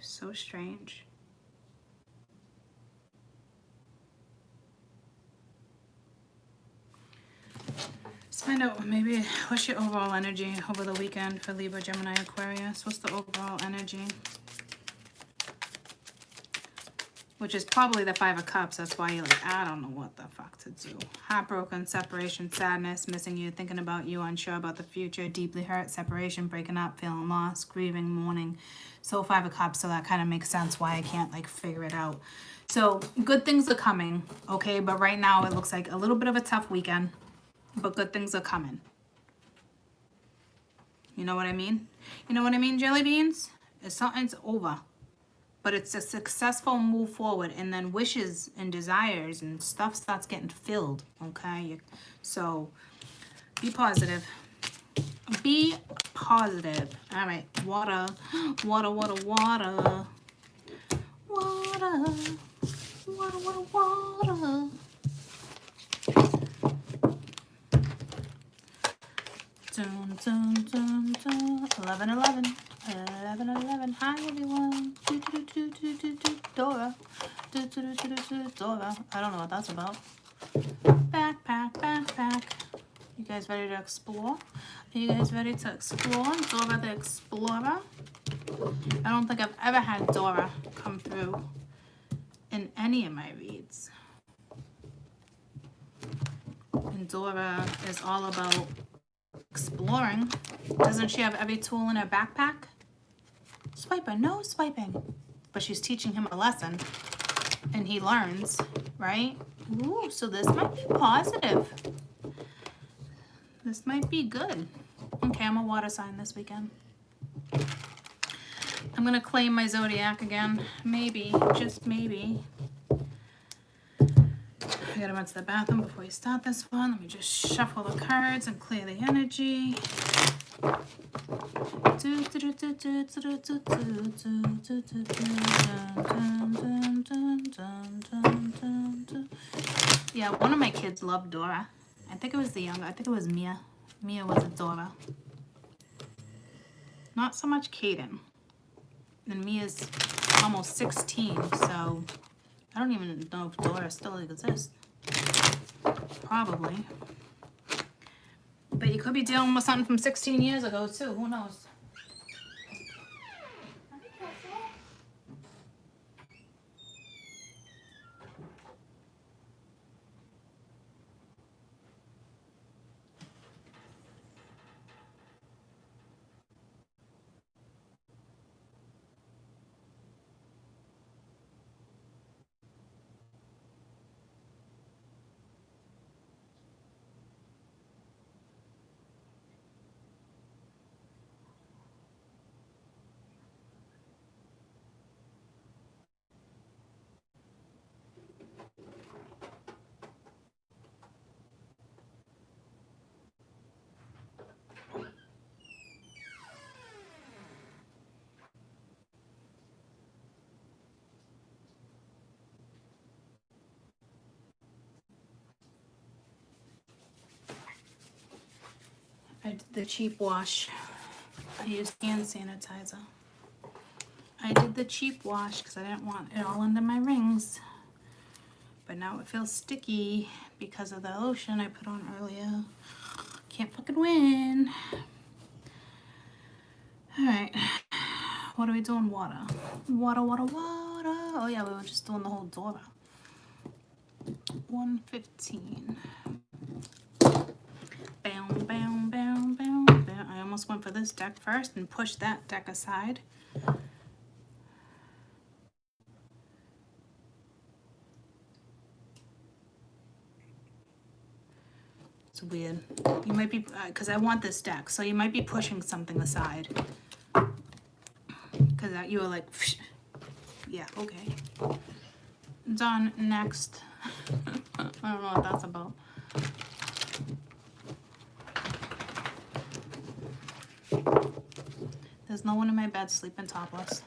Speaker 1: So strange. Let's find out maybe what's your overall energy over the weekend for Libra, Gemini, Aquarius. What's the overall energy? Which is probably the Five of Cups. That's why you're like, I don't know what the fuck to do. Heartbroken, separation, sadness, missing you, thinking about you, unsure about the future, deeply hurt, separation, breaking up, feeling lost, grieving, mourning. So Five of Cups, so that kind of makes sense why I can't like figure it out. So good things are coming, okay? But right now it looks like a little bit of a tough weekend, but good things are coming. You know what I mean? You know what I mean, jelly beans? Something's over. but it's a successful move forward, and then wishes and desires and stuff starts getting filled, okay? So be positive. Be positive. All right, water, water, water, water, water, water, water, water. Dun, dun, dun, dun. 11, 11. 11, 11. Hi, everyone. Do, do, do, do, do, do, Dora. Do, do, do, do, do, Dora. I don't know what that's about. Backpack, backpack. You guys ready to explore? Are you guys ready to explore? Dora the Explorer. I don't think I've ever had Dora come through in any of my reads. And Dora is all about exploring. Doesn't she have every tool in her backpack? Swiper, no swiping. But she's teaching him a lesson. And he learns, right? Ooh, so this might be positive. This might be good. Okay, I'm a water sign this weekend. I'm gonna claim my Zodiac again. Maybe, just maybe. I gotta run to the bathroom before we start this one. Let me just shuffle the cards and clear the energy. Yeah, one of my kids loved Dora. I think it was the younger. I think it was Mia. Mia was a Dora. Not so much Kaden. And Mia's almost 16, so I don't even know if Dora still exists. Probably. But you could be dealing with something from 16 years ago, too. Who knows? I did the cheap wash. I used hand sanitizer. I did the cheap wash because I didn't want it all under my rings. But now it feels sticky because of the lotion I put on earlier. Can't fucking win. Alright. What are we doing? Water. Water, water, water. Oh yeah, we were just doing the whole Dora. 115. Bam, bam, bam, bam, bam. I almost went for this deck first and pushed that deck aside. It's weird. You might be, because I want this deck, so you might be pushing something aside. Because you were like, yeah, okay. Done. Next. I don't know what that's about. There's no one in my bed sleeping topless.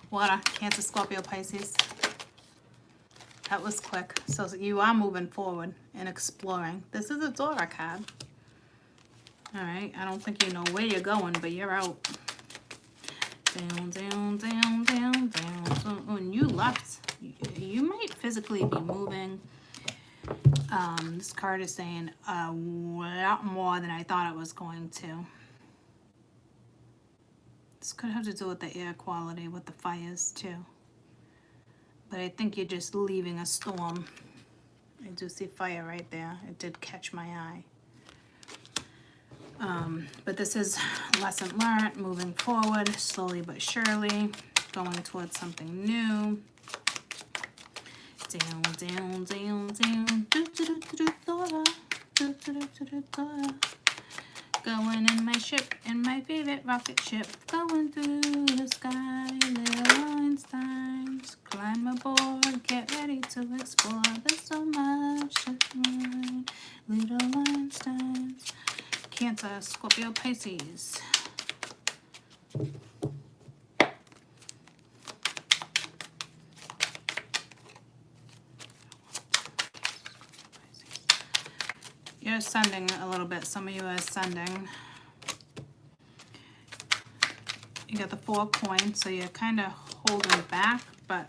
Speaker 1: Water, Cancer, Scorpio, Pisces. That was quick. So you are moving forward and exploring. This is a Dora card. Alright, I don't think you know where you're going, but you're out. Down, down, down, down, down. So when you left, you might physically be moving. This card is saying a lot more than I thought it was going to. This could have to do with the air quality, with the fires too. But I think you're just leaving a storm. I do see fire right there. It did catch my eye. But this is lesson learned, moving forward, slowly but surely, going towards something new. Down, down, down, down. Do, do, do, do, do, Dora. Do, do, do, do, do, Dora. Going in my ship, in my favorite rocket ship, going through the sky, little Einsteins. Climb aboard, get ready to explore. There's so much to find, little Einsteins. Cancer, Scorpio, Pisces. You're ascending a little bit. Some of you are ascending. You got the 4 coins, so you're kind of holding back, but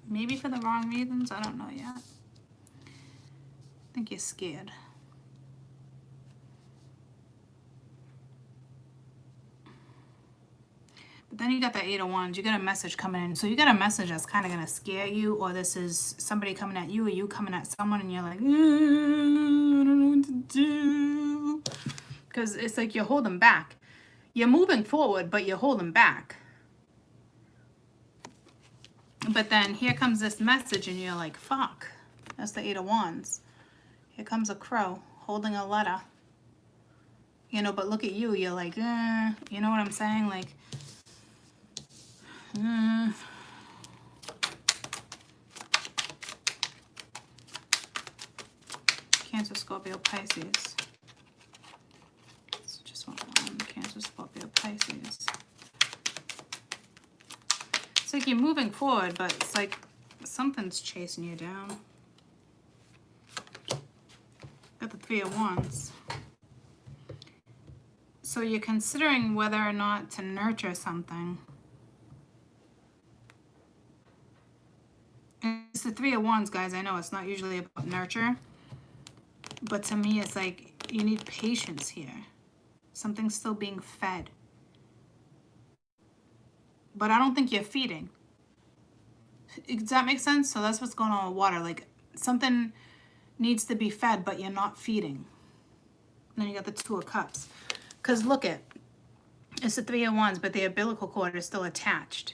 Speaker 1: maybe for the wrong reasons. I don't know yet. I think you're scared. But then you got the 8 of Wands. You got a message coming in. So you got a message that's kind of going to scare you, or this is somebody coming at you, or you coming at someone, and you're like, I don't know what to do. Because it's like you're holding back. You're moving forward, but you're holding back. But then here comes this message, and you're like, fuck. That's the 8 of Wands. Here comes a crow holding a letter. You know, but look at you. You're like, you know what I'm saying? Like, Cancer, Scorpio, Pisces. It's just one. Cancer, Scorpio, Pisces. It's like you're moving forward, but it's like something's chasing you down. Got the 3 of Wands. So you're considering whether or not to nurture something. It's the 3 of Wands, guys. I know it's not usually about nurture, but to me it's like you need patience here. Something's still being fed. But I don't think you're feeding. Does that make sense? So that's what's going on with water. Like something needs to be fed, but you're not feeding. And then you got the 2 of Cups. Because look at, it's the 3 of Wands, but the umbilical cord is still attached,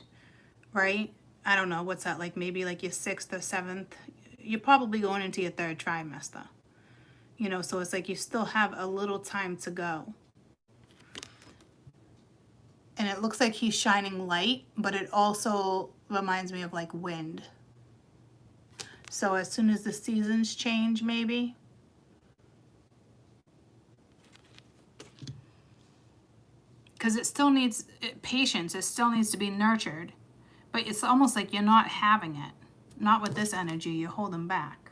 Speaker 1: right? I don't know, what's that, like maybe like your 6th or 7th? You're probably going into your 3rd trimester. You know, so it's like you still have a little time to go. And it looks like he's shining light, but it also reminds me of like wind. So as soon as the seasons change, maybe. Because it still needs patience. It still needs to be nurtured. But it's almost like you're not having it. Not with this energy. You're holding back.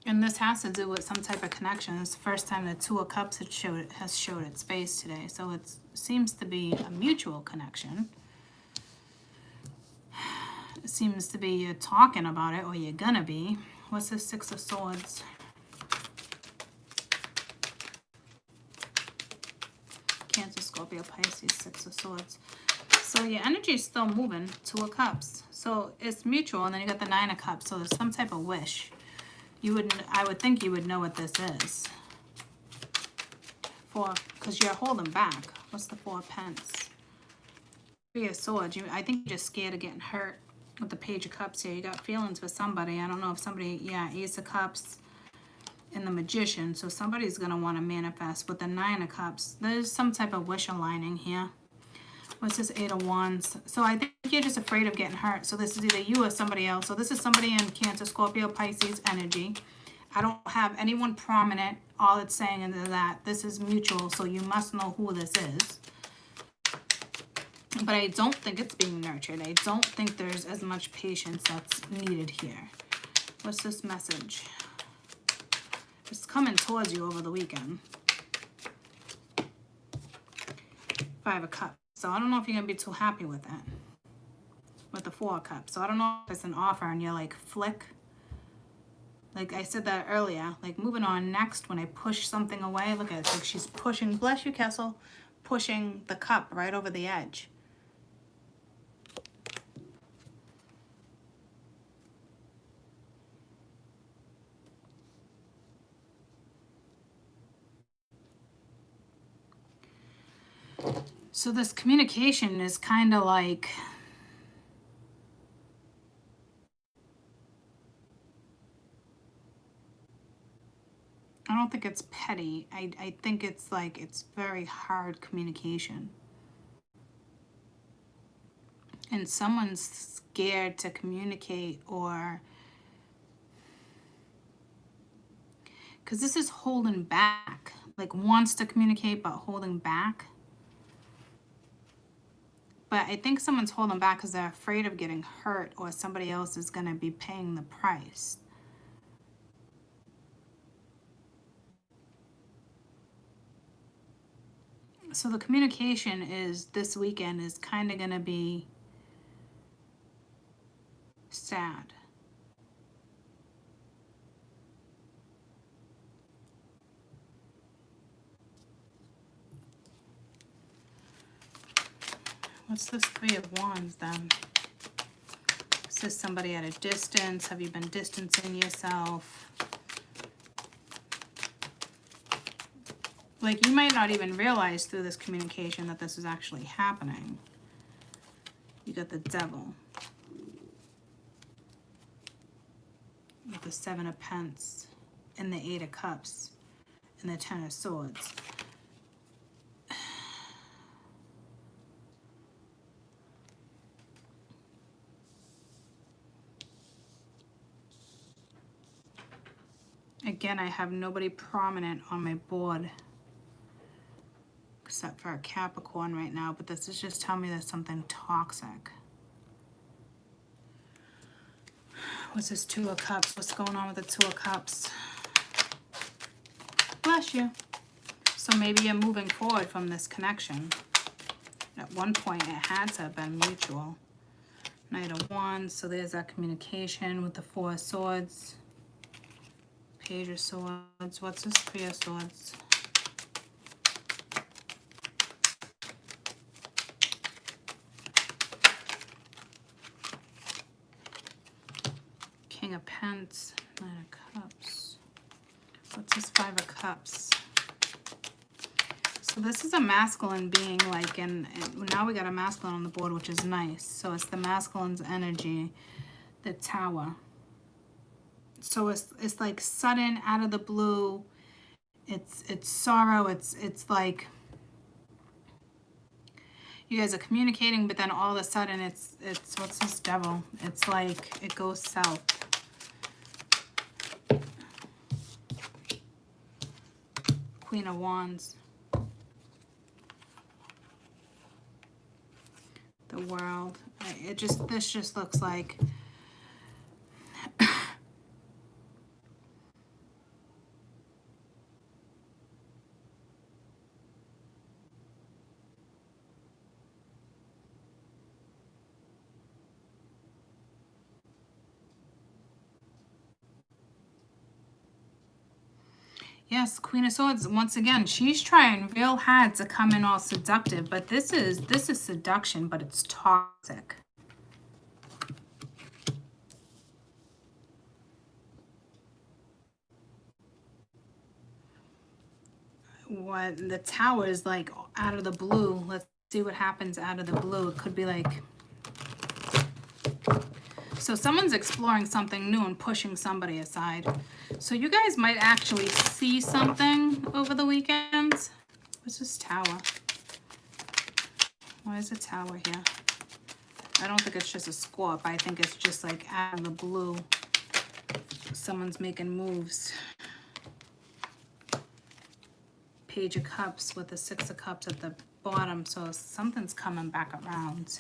Speaker 1: And this has to do with some type of connection. It's the first time the 2 of Cups has showed its face today. So it seems to be a mutual connection. It seems to be you're talking about it, or you're gonna be. What's the 6 of Swords? Cancer, Scorpio, Pisces, 6 of Swords. So your energy is still moving. 2 of Cups. So it's mutual, and then you got the 9 of Cups. So there's some type of wish. I would think you would know what this is. Because you're holding back. What's the 4 of Pence? 3 of Swords. I think you're just scared of getting hurt with the Page of Cups here. You got feelings for somebody. I don't know if somebody, yeah, Ace of Cups and the Magician. So somebody's going to want to manifest with the 9 of Cups. There's some type of wish aligning here. What's this 8 of Wands? So I think you're just afraid of getting hurt. So this is either you or somebody else. So this is somebody in Cancer, Scorpio, Pisces energy. I don't have anyone prominent. All it's saying is that this is mutual. So you must know who this is. But I don't think it's being nurtured. I don't think there's as much patience that's needed here. What's this message? It's coming towards you over the weekend. 5 of Cups. So I don't know if you're going to be too happy with that. With the 4 of Cups. So I don't know if it's an offer and you're like, flick. Like I said that earlier. Like moving on next when I push something away. Look at it. It's like she's pushing, bless you, Kessel, pushing the cup right over the edge. So this communication is kind of like I don't think it's petty. I think it's like, it's very hard communication. And someone's scared to communicate, or because this is holding back, like wants to communicate but holding back. But I think someone's holding back because they're afraid of getting hurt, or somebody else is going to be paying the price. So the communication is, this weekend is kind of going to be sad. What's this Three of Wands then? Is this somebody at a distance? Have you been distancing yourself? Like, you might not even realize through this communication that this is actually happening. You got the Devil. With the Seven of Pentacles and the Eight of Cups and the Ten of Swords. Again, I have nobody prominent on my board except for a Capricorn right now, but this is just telling me there's something toxic. What's this Two of Cups? What's going on with the Two of Cups? Bless you. So maybe you're moving forward from this connection. At one point, it had to have been mutual. Knight of Wands, so there's that communication with the Four of Swords. Page of Swords. What's this Three of Swords? King of Pentacles, Nine of Cups. What's this Five of Cups? So this is a masculine being, like, and now we got a masculine on the board, which is nice. So it's the masculine's energy, the Tower. So it's like sudden, out of the blue. It's sorrow. It's like you guys are communicating, but then all of a sudden it's what's this Devil? It's like it goes south. Queen of Wands. The World. This just looks like yes, Queen of Swords. Once again, she's trying real hard to come in all seductive, but this is seduction, but it's toxic. What the Tower is like out of the blue. Let's see what happens out of the blue. It could be like, so someone's exploring something new and pushing somebody aside. So you guys might actually see something over the weekend. What's this Tower? Why is a Tower here? I don't think it's just a Scorp. I think it's just like out of the blue. Someone's making moves. Page of Cups with the Six of Cups at the bottom. So something's coming back around.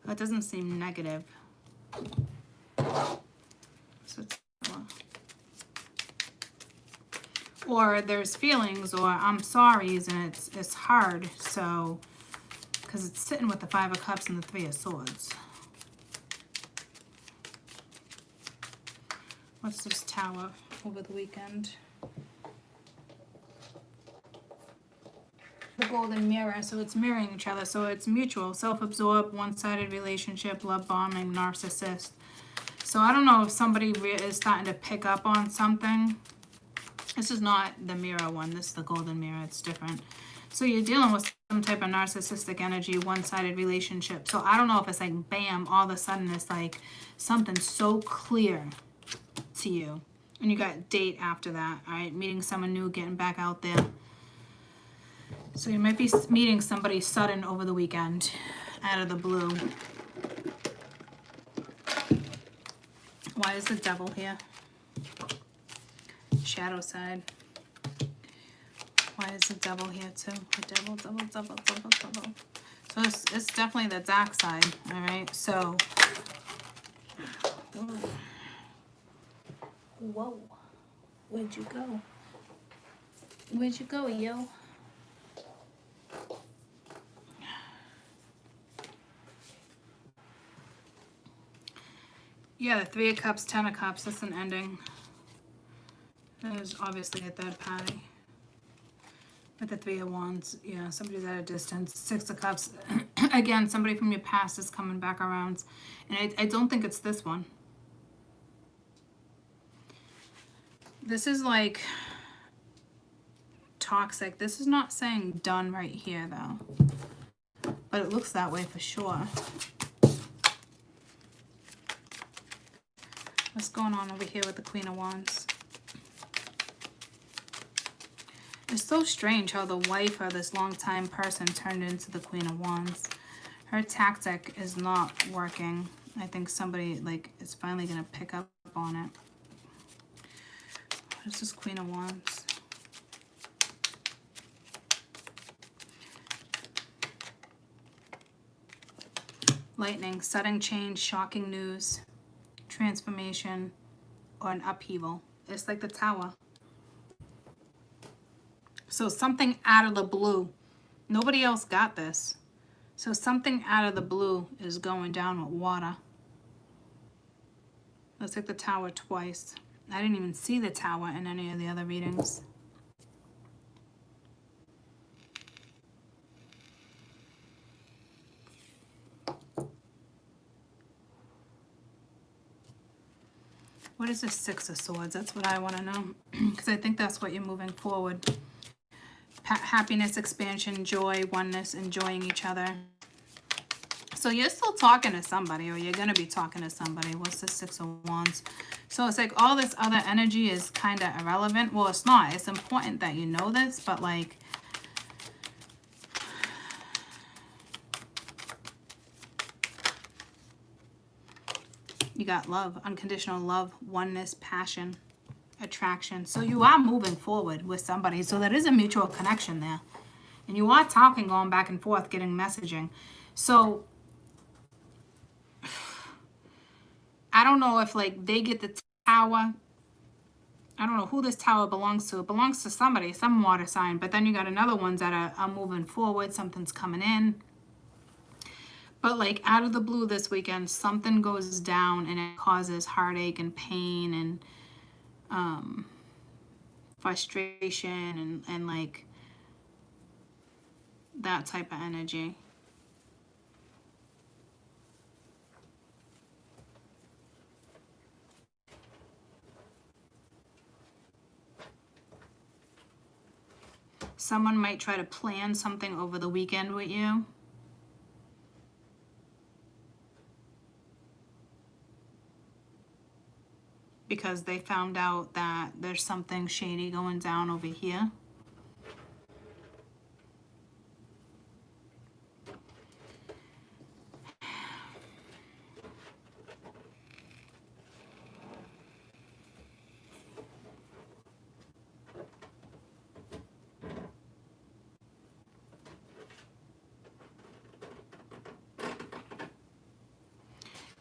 Speaker 1: That doesn't seem negative. So or there's feelings, or I'm sorry's, and it's hard. So because it's sitting with the Five of Cups and the Three of Swords. What's this Tower over the weekend? The Golden Mirror, so it's mirroring each other. So it's mutual, self-absorbed, one-sided relationship, love bombing, narcissist. So I don't know if somebody is starting to pick up on something. This is not the mirror one. This is the Golden Mirror. It's different. So you're dealing with some type of narcissistic energy, one-sided relationship. So I don't know if it's like, bam, all of a sudden it's like something so clear to you. And you got date after that, all right? Meeting someone new, getting back out there. So you might be meeting somebody sudden over the weekend, out of the blue. Why is the devil here? Shadow side. Why is the devil here too? The devil. So it's definitely the dark side, all right? So, whoa. Where'd you go? Where'd you go, yo? Yeah, the Three of Cups, Ten of Cups, that's an ending. That is obviously a third party. With the Three of Wands, yeah, somebody's at a distance. Six of Cups, again, somebody from your past is coming back around. And I don't think it's this one. This is like toxic. This is not saying done right here, though. But it looks that way for sure. What's going on over here with the Queen of Wands? It's so strange how the wife of this longtime person turned into the Queen of Wands. Her tactic is not working. I think somebody like is finally gonna pick up on it. What is this Queen of Wands? Lightning, sudden change, shocking news, transformation, or an upheaval. It's like the Tower. So something out of the blue. Nobody else got this. So something out of the blue is going down with water. Let's take the Tower twice. I didn't even see the Tower in any of the other readings. What is the Six of Swords? That's what I want to know. Because I think that's what you're moving forward. Happiness, expansion, joy, oneness, enjoying each other. So you're still talking to somebody, or you're going to be talking to somebody. What's the Six of Wands? So it's like all this other energy is kind of irrelevant. Well, it's not. It's important that you know this, but like, you got love, unconditional love, oneness, passion, attraction. So you are moving forward with somebody. So there is a mutual connection there. And you are talking, going back and forth, getting messaging. So I don't know if like they get the Tower. I don't know who this Tower belongs to. It belongs to somebody, some water sign. But then you got another ones that are moving forward. Something's coming in. But like out of the blue this weekend, something goes down and it causes heartache and pain and frustration and like that type of energy. Someone might try to plan something over the weekend with you. Because they found out that there's something shady going down over here.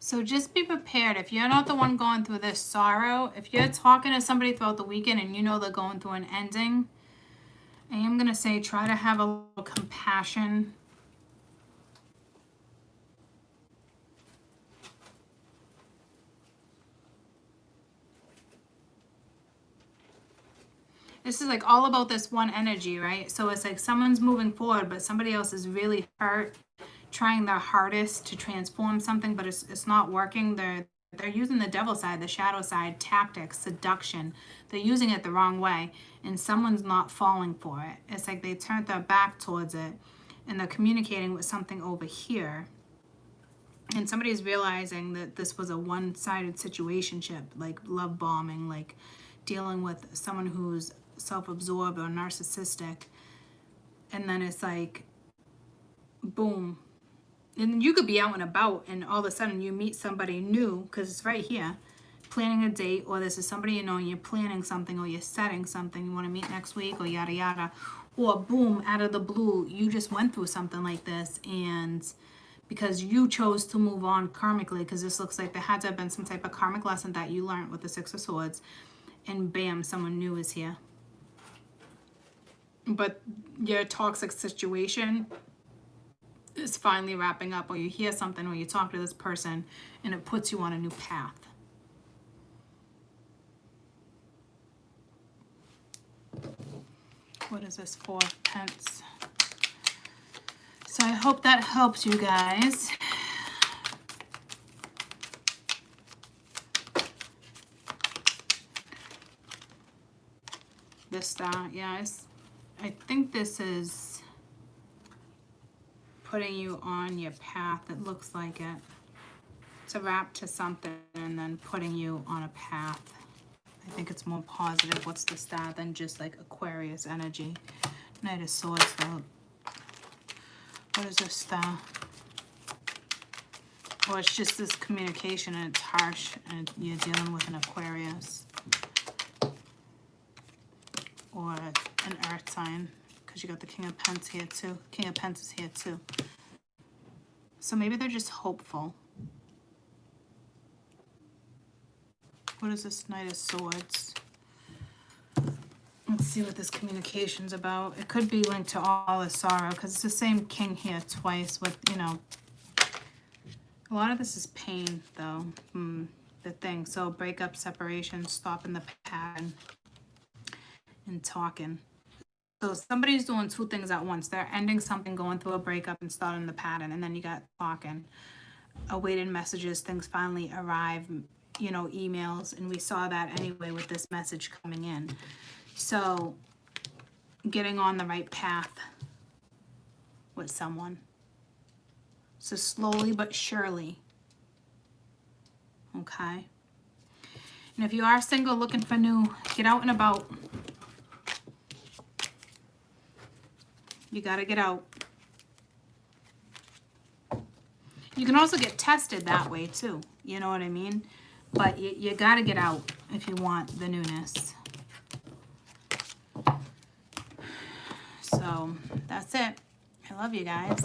Speaker 1: So just be prepared. If you're not the one going through this sorrow, if you're talking to somebody throughout the weekend and you know they're going through an ending, I am going to say try to have a little compassion. This is like all about this one energy, right? So it's like someone's moving forward, but somebody else is really hurt, trying their hardest to transform something, but it's not working. They're using the devil side, the shadow side, tactics, seduction. They're using it the wrong way, and someone's not falling for it. It's like they turned their back towards it, and they're communicating with something over here. And somebody's realizing that this was a one-sided situationship, like love bombing, like dealing with someone who's self-absorbed or narcissistic. And then it's like, boom. And you could be out and about and all of a sudden you meet somebody new, because it's right here, planning a date, or this is somebody you know and you're planning something, or you're setting something, you want to meet next week, or yada yada. Or boom, out of the blue, you just went through something like this, and because you chose to move on karmically, because this looks like there had to have been some type of karmic lesson that you learned with the Six of Swords, and bam, someone new is here. But your toxic situation is finally wrapping up, or you hear something, or you talk to this person, and it puts you on a new path. What is this? 4 of Pence. So I hope that helps you guys. This star, yeah, I think this is putting you on your path. It looks like it. It's a wrap to something and then putting you on a path. I think it's more positive. What's the star than just like Aquarius energy? Knight of Swords though. What is this star? Or it's just this communication and it's harsh and you're dealing with an Aquarius. Or an earth sign, because you got the King of Pence here too. King of Pence is here too. So maybe they're just hopeful. What is this Knight of Swords? Let's see what this communication's about. It could be linked to all the sorrow, because it's the same king here twice with, you know, a lot of this is pain though. The thing. So breakup, separation, stopping the pattern, and talking. So somebody's doing two things at once. They're ending something, going through a breakup, and starting the pattern. And then you got talking, awaited messages, things finally arrive, you know, emails. And we saw that anyway with this message coming in. So getting on the right path with someone. So slowly but surely. Okay. And if you are single looking for new, get out and about. You got to get out. You can also get tested that way too. You know what I mean? But you got to get out if you want the newness. So that's it. I love you guys.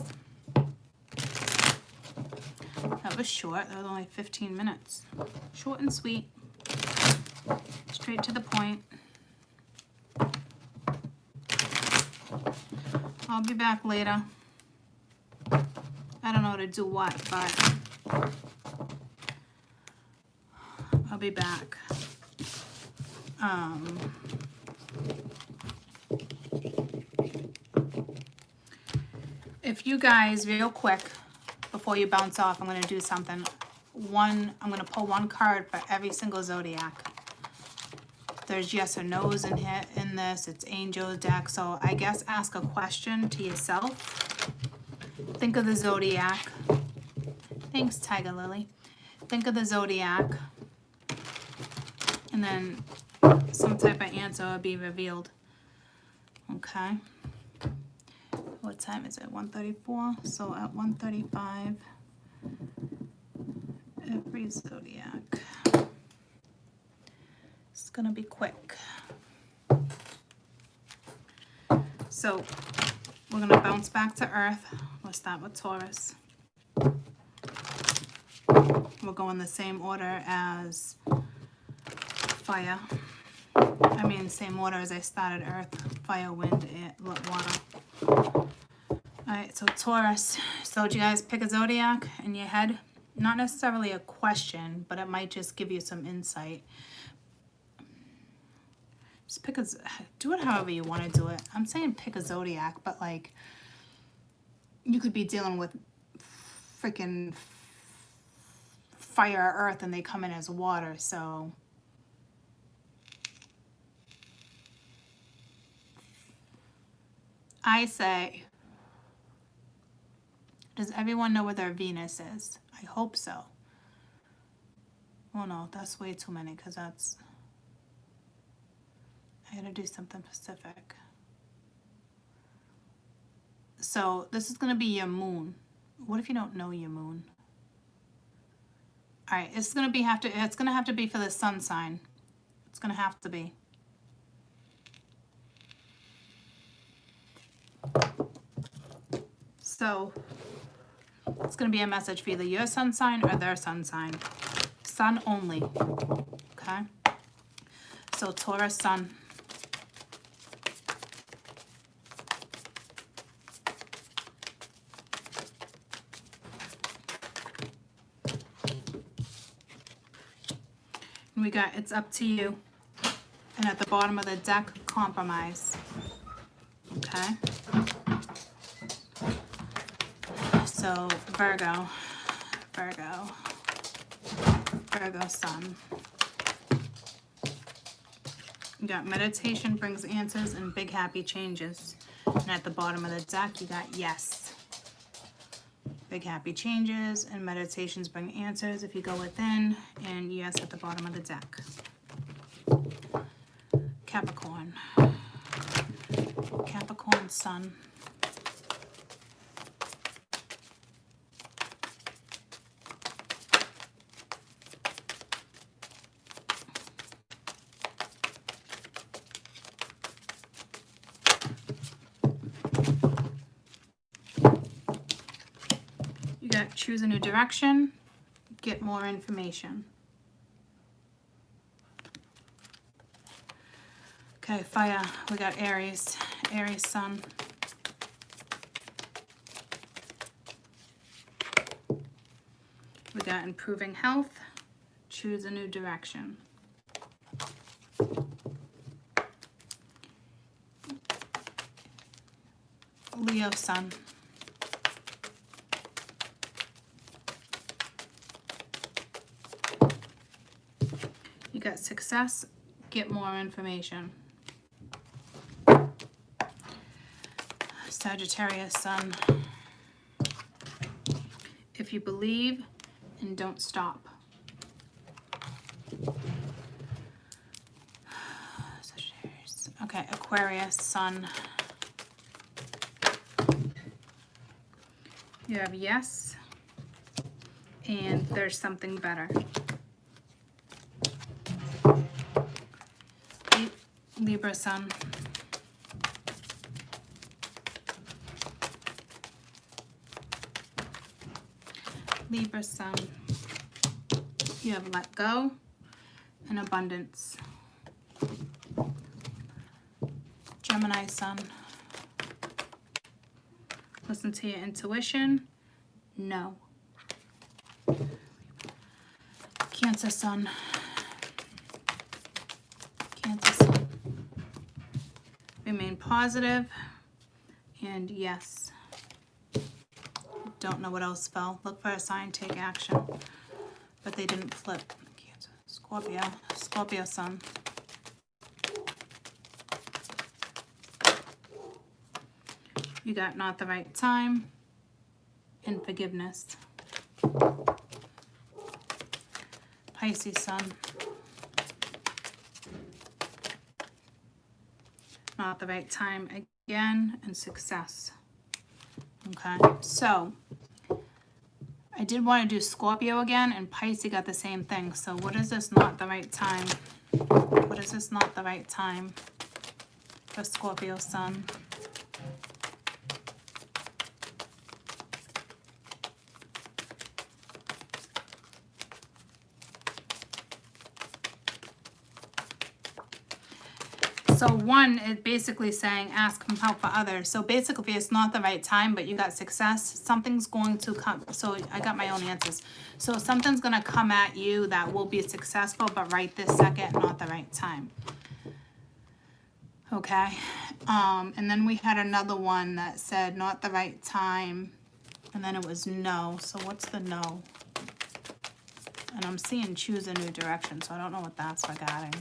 Speaker 1: That was short. That was only 15 minutes. Short and sweet. Straight to the point. I'll be back later. I don't know to do what, but I'll be back. If you guys, real quick, before you bounce off, I'm going to do something. I'm going to pull one card for every single zodiac. There's yes or no's in here, in this. It's angel deck. So I guess ask a question to yourself. Think of the zodiac. Thanks, Tiger Lily. Think of the zodiac. And then some type of answer will be revealed. Okay. What time is it? 1:34. So at 1:35, every zodiac. It's gonna be quick. So we're gonna bounce back to Earth. We'll start with Taurus. We'll go in the same order as fire. I mean, same order as I started: Earth, fire, wind, air, water. Alright, so Taurus. So did you guys pick a zodiac in your head? Not necessarily a question, but it might just give you some insight. Just pick a, do it however you want to do it. I'm saying pick a zodiac, but like, you could be dealing with freaking fire or earth and they come in as water, so. I say, does everyone know where their Venus is? I hope so. Oh no, that's way too many because that's... I gotta do something specific. So this is gonna be your moon. What if you don't know your moon? All right, it's gonna have to be for the sun sign. It's gonna have to be. So it's gonna be a message for either your sun sign or their sun sign. Sun only. Okay. So Taurus sun. And we got it's up to you. And at the bottom of the deck, compromise. Okay. So Virgo sun. You got meditation brings answers and big happy changes. And at the bottom of the deck, you got yes. Big happy changes and meditations bring answers if you go within, and yes at the bottom of the deck. Capricorn. Capricorn sun. You got choose a new direction, get more information. Okay, fire, we got Aries sun. We got improving health, choose a new direction. Leo sun. You got success, get more information. Sagittarius sun. If you believe and don't stop. Sagittarius. Okay, Aquarius sun. You have yes, and there's something better. Libra sun. Libra sun. You have let go and abundance. Gemini sun. Listen to your intuition. No. Cancer sun. Cancer sun. Remain positive and yes. Don't know what else fell. Look for a sign, take action. But they didn't flip. Cancer. Scorpio sun. You got not the right time and forgiveness. Pisces sun. Not the right time again and success. Okay, so I did want to do Scorpio again, and Pisces got the same thing. So what is this not the right time? What is this not the right time for Scorpio sun? So one is basically saying ask help for others. So basically it's not the right time, but you got success. Something's going to come. So I got my own answers. So something's going to come at you that will be successful, but right this second, not the right time. Okay. And then we had another one that said not the right time. And then it was no. So what's the no? And I'm seeing choose a new direction. So I don't know what that's regarding.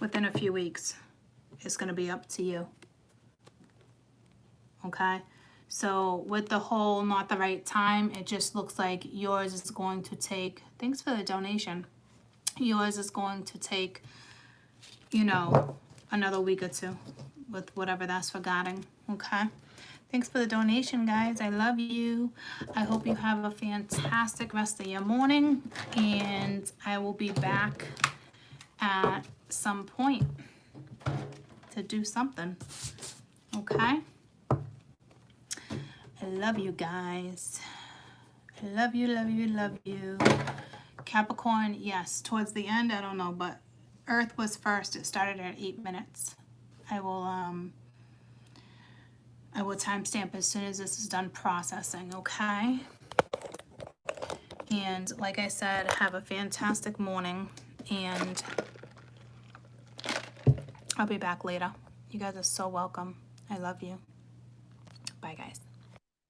Speaker 1: Within a few weeks, it's going to be up to you. Okay? So with the whole not the right time, it just looks like yours is going to take, thanks for the donation, yours is going to take, you know, another week or two with whatever that's regarding, okay? Thanks for the donation, guys. I love you. I hope you have a fantastic rest of your morning, and I will be back at some point to do something, okay? I love you guys. I love you, love you, love you. Capricorn, yes, towards the end, I don't know, but Earth was first. It started at 8 minutes. I will timestamp as soon as this is done processing, okay? And like I said, have a fantastic morning, and I'll be back later. You guys are so welcome. I love you. Bye, guys.